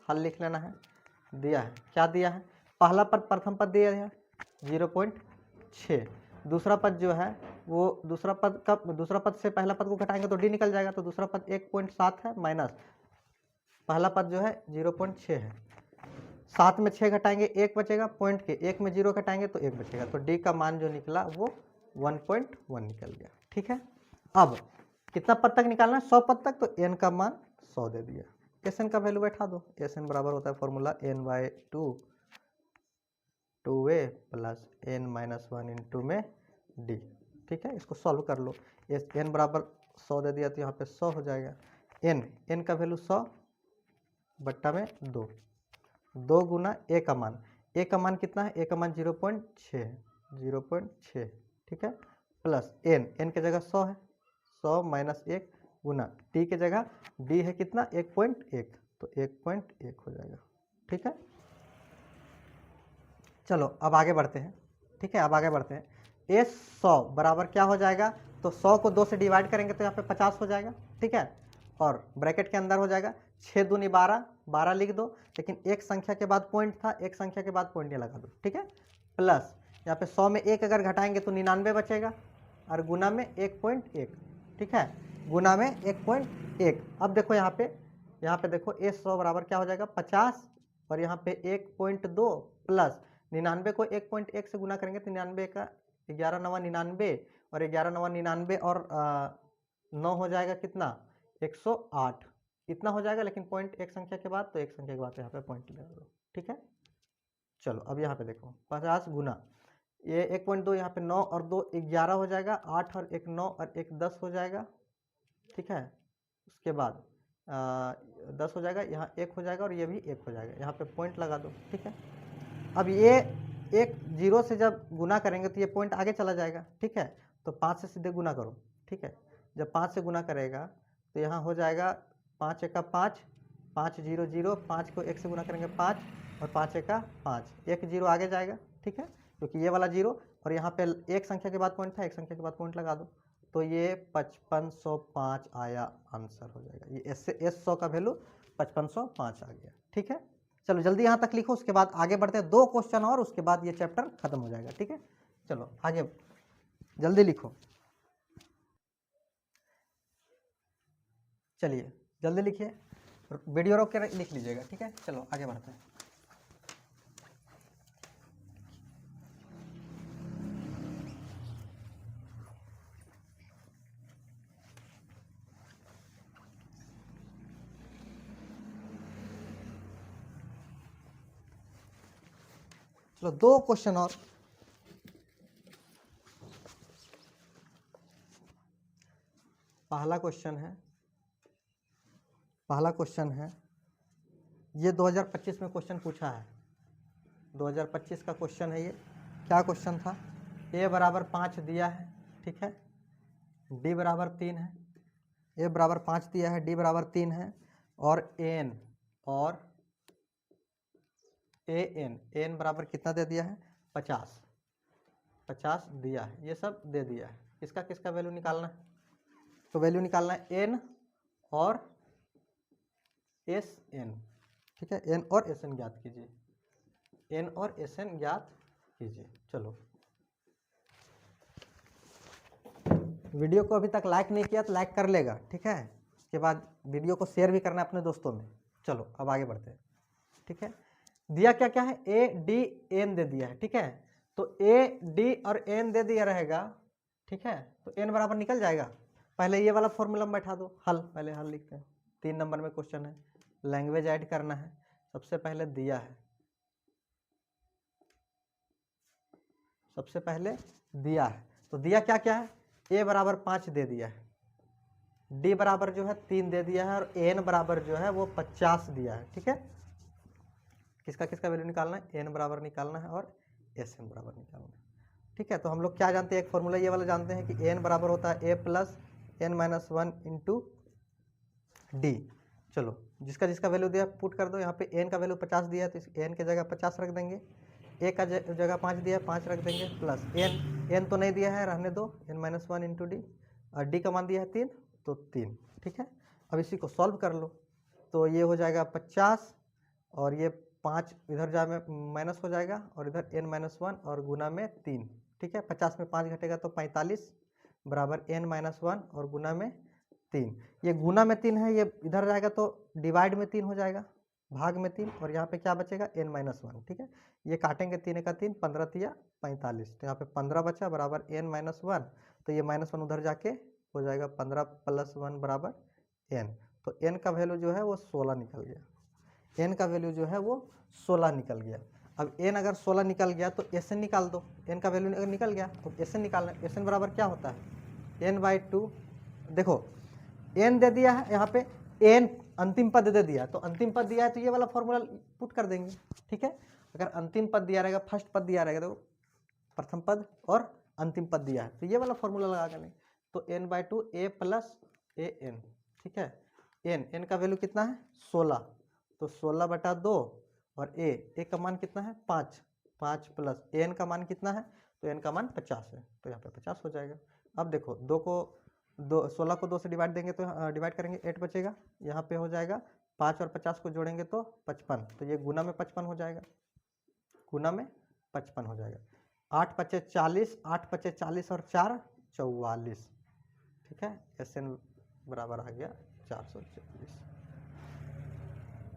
हल लिख लेना है, दिया है क्या दिया है, पहला पद प्रथम पद दिया है 0.6, दूसरा पद जो है वो दूसरा पद से पहला पद को घटाएंगे तो डी निकल जाएगा, तो दूसरा पद 1.7 है माइनस पहला पद जो है 0.6 है, 7 में 6 घटाएंगे 1 बचेगा, पॉइंट के 1 में 0 घटाएंगे तो 1 बचेगा, तो डी का मान जो निकला वो 1.1 निकल गया। ठीक है, अब कितना पद तक निकालना है? 100 पद तक, तो n का मान 100 दे दिया। Sn का वैल्यू बैठा दो। Sn बराबर होता है formula n/2 2a plus n-1 into में d। ठीक है, इसको सॉल्व कर लो। n बराबर 100 दे दिया तो यहाँ पे 100 हो जाएगा। n का वैल्यू 100 बट्टा में 2 गुना a का मान कितना है? a का मान 0.6 है, 0.6। ठीक है, प्लस n की जगह 100 है, 100 माइनस 1 गुना t की जगह d है कितना? 1.1, तो 1.1 हो जाएगा। ठीक है, चलो अब आगे बढ़ते हैं। ठीक है, अब आगे बढ़ते हैं। ये 100 बराबर क्या हो जाएगा? तो 100 को 2 से डिवाइड करेंगे तो यहाँ पे 50 हो जाएगा। ठीक है, और ब्रैकेट के अंदर हो जाएगा 6 दूनी 12, 12 लिख दो, लेकिन एक संख्या के बाद पॉइंट था, एक संख्या के बाद पॉइंट नहीं लगा दो। ठीक है, प्लस यहाँ पे 100 में एक अगर घटाएंगे तो 99 बचेगा, और गुना में 1.1। ठीक है, गुना में 1.1। अब देखो यहाँ पे देखो ये 100 बराबर क्या हो जाएगा? 50, और यहाँ पे 1.2 प्लस 99 को 1.1 से गुना करेंगे तो 99 का 11 नवा 99, और 11 नवा 99 और 9 हो जाएगा कितना? 108। इतना हो जाएगा, लेकिन पॉइंट एक संख्या के बाद, तो एक संख्या के बाद यहाँ पे पॉइंट लगा दो। ठीक है, चलो अब यहाँ पे देखो 50 गुना ये 1.2, यहाँ पे 9 और 2 11 हो जाएगा, 8 और 1 9 और 1 10 हो जाएगा। ठीक है, उसके बाद 10 हो जाएगा, यहाँ 1 हो जाएगा और ये भी 1 हो जाएगा, यहाँ पे पॉइंट लगा दो। ठीक है, अब ये एक 0 से जब गुना करेंगे तो ये पॉइंट आगे चला जाएगा। ठीक है, तो 5 से सीधे गुना करो। ठीक है, जब 5 से गुना करेगा तो यहाँ हो जाएगा 5 एका 5, 5 0 0, 5 को 1 से गुना करेंगे 5, और 5 एका 5, 1 0 आगे जाएगा। ठीक है, क्योंकि ये वाला 0 और यहाँ पे एक संख्या के बाद पॉइंट था, एक संख्या के बाद पॉइंट लगा दो, तो ये 5505 आया, आंसर हो जाएगा। ये S100 का वैल्यू 5505 आ गया। ठीक है, चलो जल्दी यहाँ तक लिखो, उसके बाद आगे बढ़ते हैं। 2 क्वेश्चन और, उसके बाद ये चैप्टर खत्म हो जाएगा। ठीक है, चलो आगे जल्दी लिखो, चलिए जल्दी लिखिए, वीडियो रोक के लिख लीजिएगा। ठीक है, चलो आगे बढ़ते हैं। चलो 2 क्वेश्चन और। पहला क्वेश्चन है, ये 2025 में क्वेश्चन पूछा है, 2025 का क्वेश्चन है ये। क्या क्वेश्चन था? a बराबर 5 दिया है। ठीक है, d बराबर 3 है, a बराबर 5 दिया है, d बराबर 3 है, और an बराबर कितना दे दिया है? 50 दिया है, ये सब दे दिया है। किसका किसका वैल्यू निकालना है? तो वैल्यू निकालना है n और Sn। ठीक है, n और Sn ज्ञात कीजिए, n और Sn ज्ञात कीजिए। चलो, वीडियो को अभी तक लाइक नहीं किया तो लाइक कर लेगा। ठीक है, उसके बाद वीडियो को शेयर भी करना है अपने दोस्तों में। चलो अब आगे बढ़ते हैं। ठीक है, दिया क्या क्या है? a d n दे दिया है। ठीक है, तो a d और n दे दिया रहेगा। ठीक है, तो n बराबर निकल जाएगा। पहले ये वाला फॉर्मूला में बैठा दो, पहले हल लिखते हैं। 3 नंबर में क्वेश्चन है, लैंग्वेज ऐड करना है। सबसे पहले दिया है, तो दिया क्या क्या है? a बराबर 5 दे दिया है, d बराबर जो है 3 दे दिया है, और n बराबर जो है वो 50 दिया है। ठीक है, किसका किसका वैल्यू निकालना है? n बराबर निकालना है और Sn बराबर निकालना है। ठीक है, तो हम लोग क्या जानते हैं? एक फॉर्मूला ये वाला जानते हैं कि n बराबर होता है a plus n-1 into D. चलो जिसका जिसका वैल्यू दिया पुट कर दो। यहाँ पे n का वैल्यू 50 दिया है, तो इस n की जगह 50 रख देंगे, a का जगह 5 दिया है, 5 रख देंगे, प्लस n तो नहीं दिया है, रहने दो, n-1 इंटू डी, और d का मान दिया है 3, तो 3। ठीक है, अब इसी को सॉल्व कर लो, तो ये हो जाएगा 50, और ये 5 इधर जा में माइनस हो जाएगा, और इधर n-1 और गुना में 3। ठीक है, 50 में 5 घटेगा तो 45 बराबर n-1 और गुना में 3। ये गुना में 3 है, ये इधर जाएगा तो डिवाइड में 3 हो जाएगा, भाग में 3 और यहाँ पे क्या बचेगा n-1, ठीक है। ये काटेंगे 3 का 3, 15 तिया 45, तो यहाँ पे 15 बचा बराबर n-1, तो ये -1 उधर जाके हो जाएगा 15 + 1 बराबर n, तो n का वैल्यू जो है वो 16 निकल गया। n का वैल्यू जो है वो 16 निकल गया। अब n अगर 16 निकल गया तो Sn निकाल दो, n का वैल्यू अगर निकल गया तो Sn निकालना है। Sn बराबर क्या होता है n/2, देखो n दे दिया है यहाँ पे, n अंतिम पद दे दिया, तो अंतिम पद दिया है तो ये वाला फॉर्मूला पुट कर देंगे, ठीक है। अगर अंतिम पद दिया रहेगा, फर्स्ट पद दिया रहेगा, तो प्रथम पद और अंतिम पद दिया है तो ये वाला फॉर्मूला लगा कर लेंगे, तो n/2 a + an, ठीक है। n का वैल्यू कितना है 16, तो 16/2 और a का मान कितना है 5, 5 प्लस n का मान कितना है, तो n का मान 50 है, तो यहाँ पे 50 हो जाएगा। अब देखो 16 को 2 से डिवाइड देंगे तो डिवाइड करेंगे 8 बचेगा, यहाँ पे हो जाएगा 5 और 50 को जोड़ेंगे तो 55, तो ये गुना में 55 हो जाएगा, गुना में 55 हो जाएगा। 8 × 5 = 40, 8 × 5 = 40 और 4 = 44, ठीक है। Sn बराबर आ गया 444,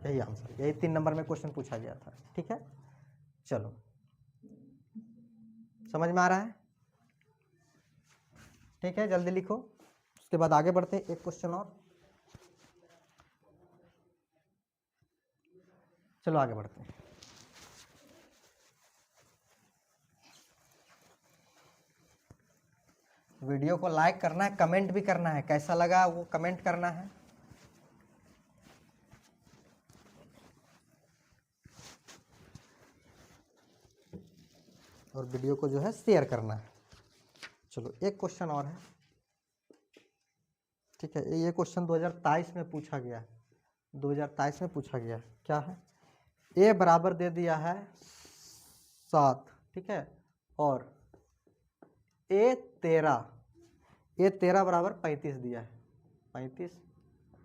यही आंसर, यही 3 नंबर में क्वेश्चन पूछा गया था, ठीक है। चलो समझ में आ रहा है, ठीक है, जल्दी लिखो, उसके बाद आगे बढ़ते हैं, एक क्वेश्चन और, चलो आगे बढ़ते हैं। वीडियो को लाइक करना है, कमेंट भी करना है, कैसा लगा वो कमेंट करना है। और वीडियो को जो है शेयर करना है। चलो एक क्वेश्चन और है, ठीक है। ये क्वेश्चन 2023 में पूछा गया है, 2023 में पूछा गया है, क्या है, a बराबर दे दिया है 7, ठीक है, और a13 बराबर 35 दिया है, 35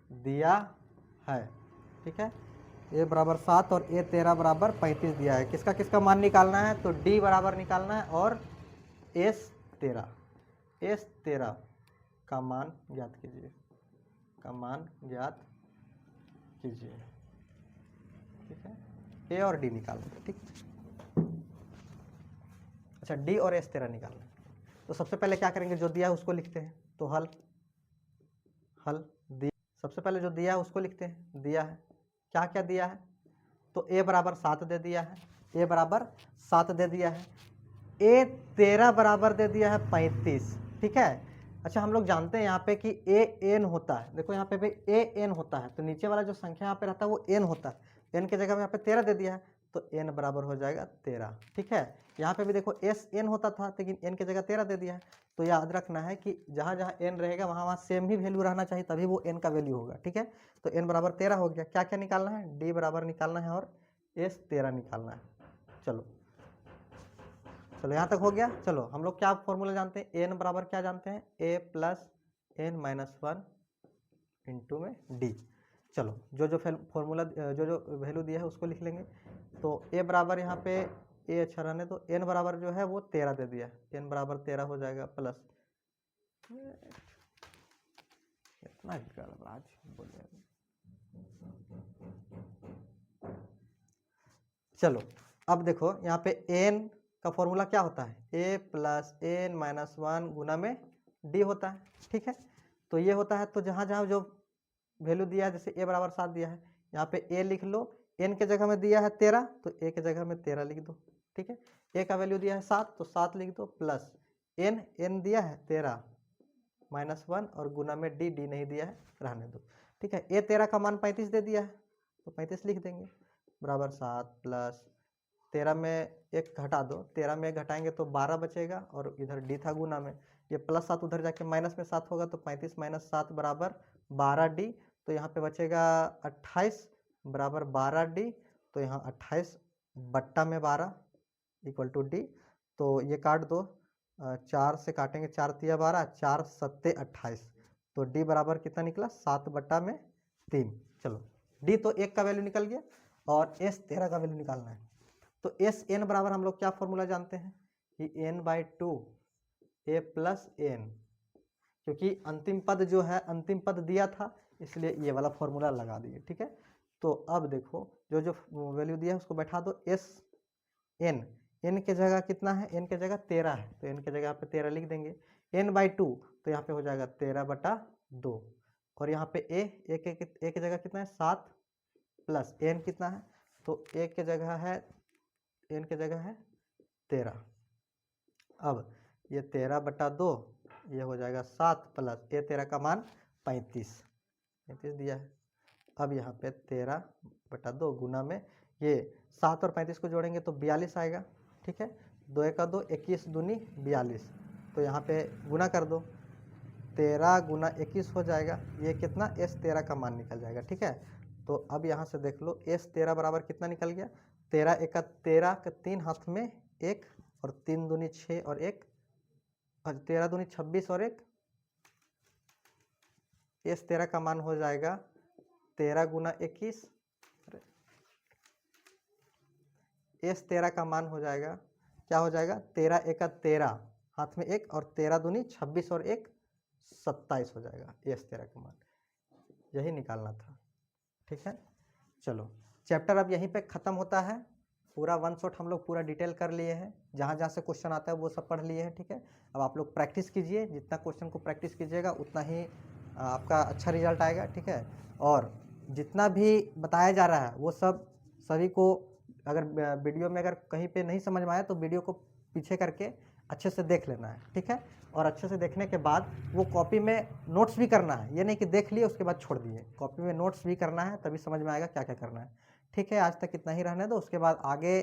दिया है, ठीक है। a बराबर 7 और a13 बराबर 35 दिया है, किसका किसका मान निकालना है, तो d बराबर निकालना है और s13 का मान ज्ञात कीजिए, का मान ज्ञात कीजिए, ठीक है। a और d निकालना है, ठीक। अच्छा d और s13 निकालना है, तो सबसे पहले क्या करेंगे, जो दिया है उसको लिखते हैं, तो हल दिया, सबसे पहले जो दिया है उसको लिखते हैं, दिया है क्या क्या दिया है, तो a बराबर 7 दे दिया है, a बराबर 7 दे दिया है, a13 बराबर दे दिया है 35, ठीक है। अच्छा हम लोग जानते हैं यहाँ पे कि an होता है, देखो यहाँ पे भी an होता है, तो नीचे वाला जो संख्या यहाँ पे रहता है वो n होता है, n की जगह में यहाँ पे 13 दे दिया है, तो n बराबर हो जाएगा 13, ठीक है। यहाँ पे भी देखो sn होता था, लेकिन n की जगह 13 दे दिया है, तो याद रखना है कि जहाँ जहाँ n रहेगा वहाँ वहाँ सेम ही वैल्यू रहना चाहिए, तभी वो n का वैल्यू होगा, ठीक है। तो n बराबर 13 हो गया, क्या क्या निकालना है, d बराबर निकालना है और s13 निकालना है। चलो यहाँ तक हो गया। चलो हम लोग क्या फॉर्मूला जानते हैं, n बराबर क्या जानते हैं, a + n-1 इंटू में d। चलो जो फॉर्मूला जो वैल्यू दिया है उसको लिख लेंगे, तो a बराबर यहाँ पे a अच्छा रहने तो n बराबर जो है वो 13 दे दिया है, n बराबर 13 हो जाएगा प्लस, इतना गड़बड़ाज बोले। चलो अब देखो यहाँ पे n का फॉर्मूला क्या होता है, a + n-1 गुना में d होता है, ठीक है। तो ये होता है, तो जहाँ जहाँ जो वैल्यू दिया है, जैसे a बराबर 7 दिया है, यहाँ पे a लिख लो, n के जगह में दिया है 13, तो a के जगह में 13 लिख दो, ठीक है। a का वैल्यू दिया है 7, तो 7 लिख दो, प्लस n दिया है 13 -1 और गुना में d नहीं दिया है, रहने दो, ठीक है। a13 का मान 35 दे दिया है, तो 35 लिख देंगे, बराबर 7 प्लस 13 में 1 घटा दो, 13 में 1 घटाएंगे तो 12 बचेगा, और इधर d था गुना में, ये +7 उधर जाके माइनस में 7 होगा, तो 35 - 7 बराबर 12d, तो यहाँ पे बचेगा 28 बराबर 12d, तो यहाँ 28 बट्टा में 12 = d, तो ये काट दो, 4 से काटेंगे, 4 × 3 = 12, 4 × 7 = 28, तो d बराबर कितना निकला 7/3। चलो d तो 1 का वैल्यू निकल गया, और s13 का वैल्यू निकालना है, तो Sn बराबर हम लोग क्या फॉर्मूला जानते हैं कि n/2 a + n, क्योंकि अंतिम पद जो है अंतिम पद दिया था, इसलिए ये वाला फॉर्मूला लगा दिए, ठीक है। तो अब देखो जो जो वैल्यू दिया है उसको बैठा दो। एस एन, एन के जगह कितना है, एन के जगह 13 है, तो एन के जगह पे 13 लिख देंगे। n/2 तो यहाँ पे हो जाएगा 13/2, और यहाँ पे ए के जगह कितना है 7 प्लस एन कितना है, तो ए के जगह है, एन के जगह है 13। अब ये 13/2 ये हो जाएगा 7 प्लस ए 13 का मान 35 दिया है। अब यहाँ पे 13/2 गुना में ये 7 और 35 को जोड़ेंगे तो 42 आएगा। ठीक है, 2 1 2 21 दूनी 42, तो यहाँ पे गुना कर दो, 13 गुना 21 हो जाएगा, ये कितना S13 का मान निकल जाएगा। ठीक है, तो अब यहाँ से देख लो S13 बराबर कितना निकल गया, 13 1 13 का 3 हाथ में 1 और 3 दूनी 6 और 1, 13 दूनी 26 और 1, S13 का मान हो जाएगा 13 गुना 21, S13 का मान हो जाएगा, क्या हो जाएगा 13 1 13 हाथ में 1 और 13 दूनी 26 और 1 27 हो जाएगा S13 का मान, यही निकालना था। ठीक है, चलो चैप्टर अब यहीं पे ख़त्म होता है। पूरा वन शॉट हम लोग पूरा डिटेल कर लिए हैं, जहाँ जहाँ से क्वेश्चन आता है वो सब पढ़ लिए हैं। ठीक है, अब आप लोग प्रैक्टिस कीजिए, जितना क्वेश्चन को प्रैक्टिस कीजिएगा उतना ही आपका अच्छा रिजल्ट आएगा। ठीक है, और जितना भी बताया जा रहा है वो सब सभी को, अगर वीडियो में अगर कहीं पे नहीं समझ में आया तो वीडियो को पीछे करके अच्छे से देख लेना है। ठीक है, और अच्छे से देखने के बाद वो कॉपी में नोट्स भी करना है, ये नहीं कि देख लिए उसके बाद छोड़ दिए, कॉपी में नोट्स भी करना है, तभी समझ में आएगा क्या क्या करना है। ठीक है, आज तक इतना ही रहने दो, उसके बाद आगे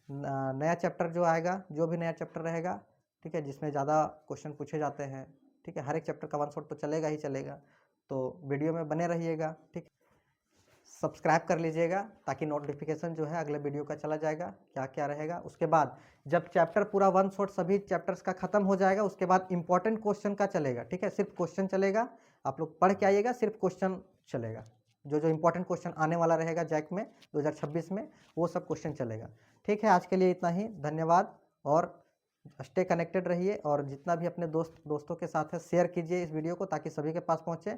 नया चैप्टर जो आएगा, जो भी नया चैप्टर रहेगा, ठीक है, जिसमें ज़्यादा क्वेश्चन पूछे जाते हैं। ठीक है, हर एक चैप्टर का वन शॉट तो चलेगा ही चलेगा, तो वीडियो में बने रहिएगा। ठीक, सब्सक्राइब कर लीजिएगा ताकि नोटिफिकेशन जो है अगले वीडियो का चला जाएगा, क्या क्या रहेगा। उसके बाद जब चैप्टर पूरा वन शॉट सभी चैप्टर्स का खत्म हो जाएगा, उसके बाद इंपॉर्टेंट क्वेश्चन का चलेगा। ठीक है, सिर्फ क्वेश्चन चलेगा, आप लोग पढ़ के आइएगा, सिर्फ क्वेश्चन चलेगा, जो जो इंपॉर्टेंट क्वेश्चन आने वाला रहेगा जैक में 2026 में, वो सब क्वेश्चन चलेगा। ठीक है, आज के लिए इतना ही, धन्यवाद, और स्टे कनेक्टेड रहिए, और जितना भी अपने दोस्तों के साथ है शेयर कीजिए इस वीडियो को ताकि सभी के पास पहुँचे।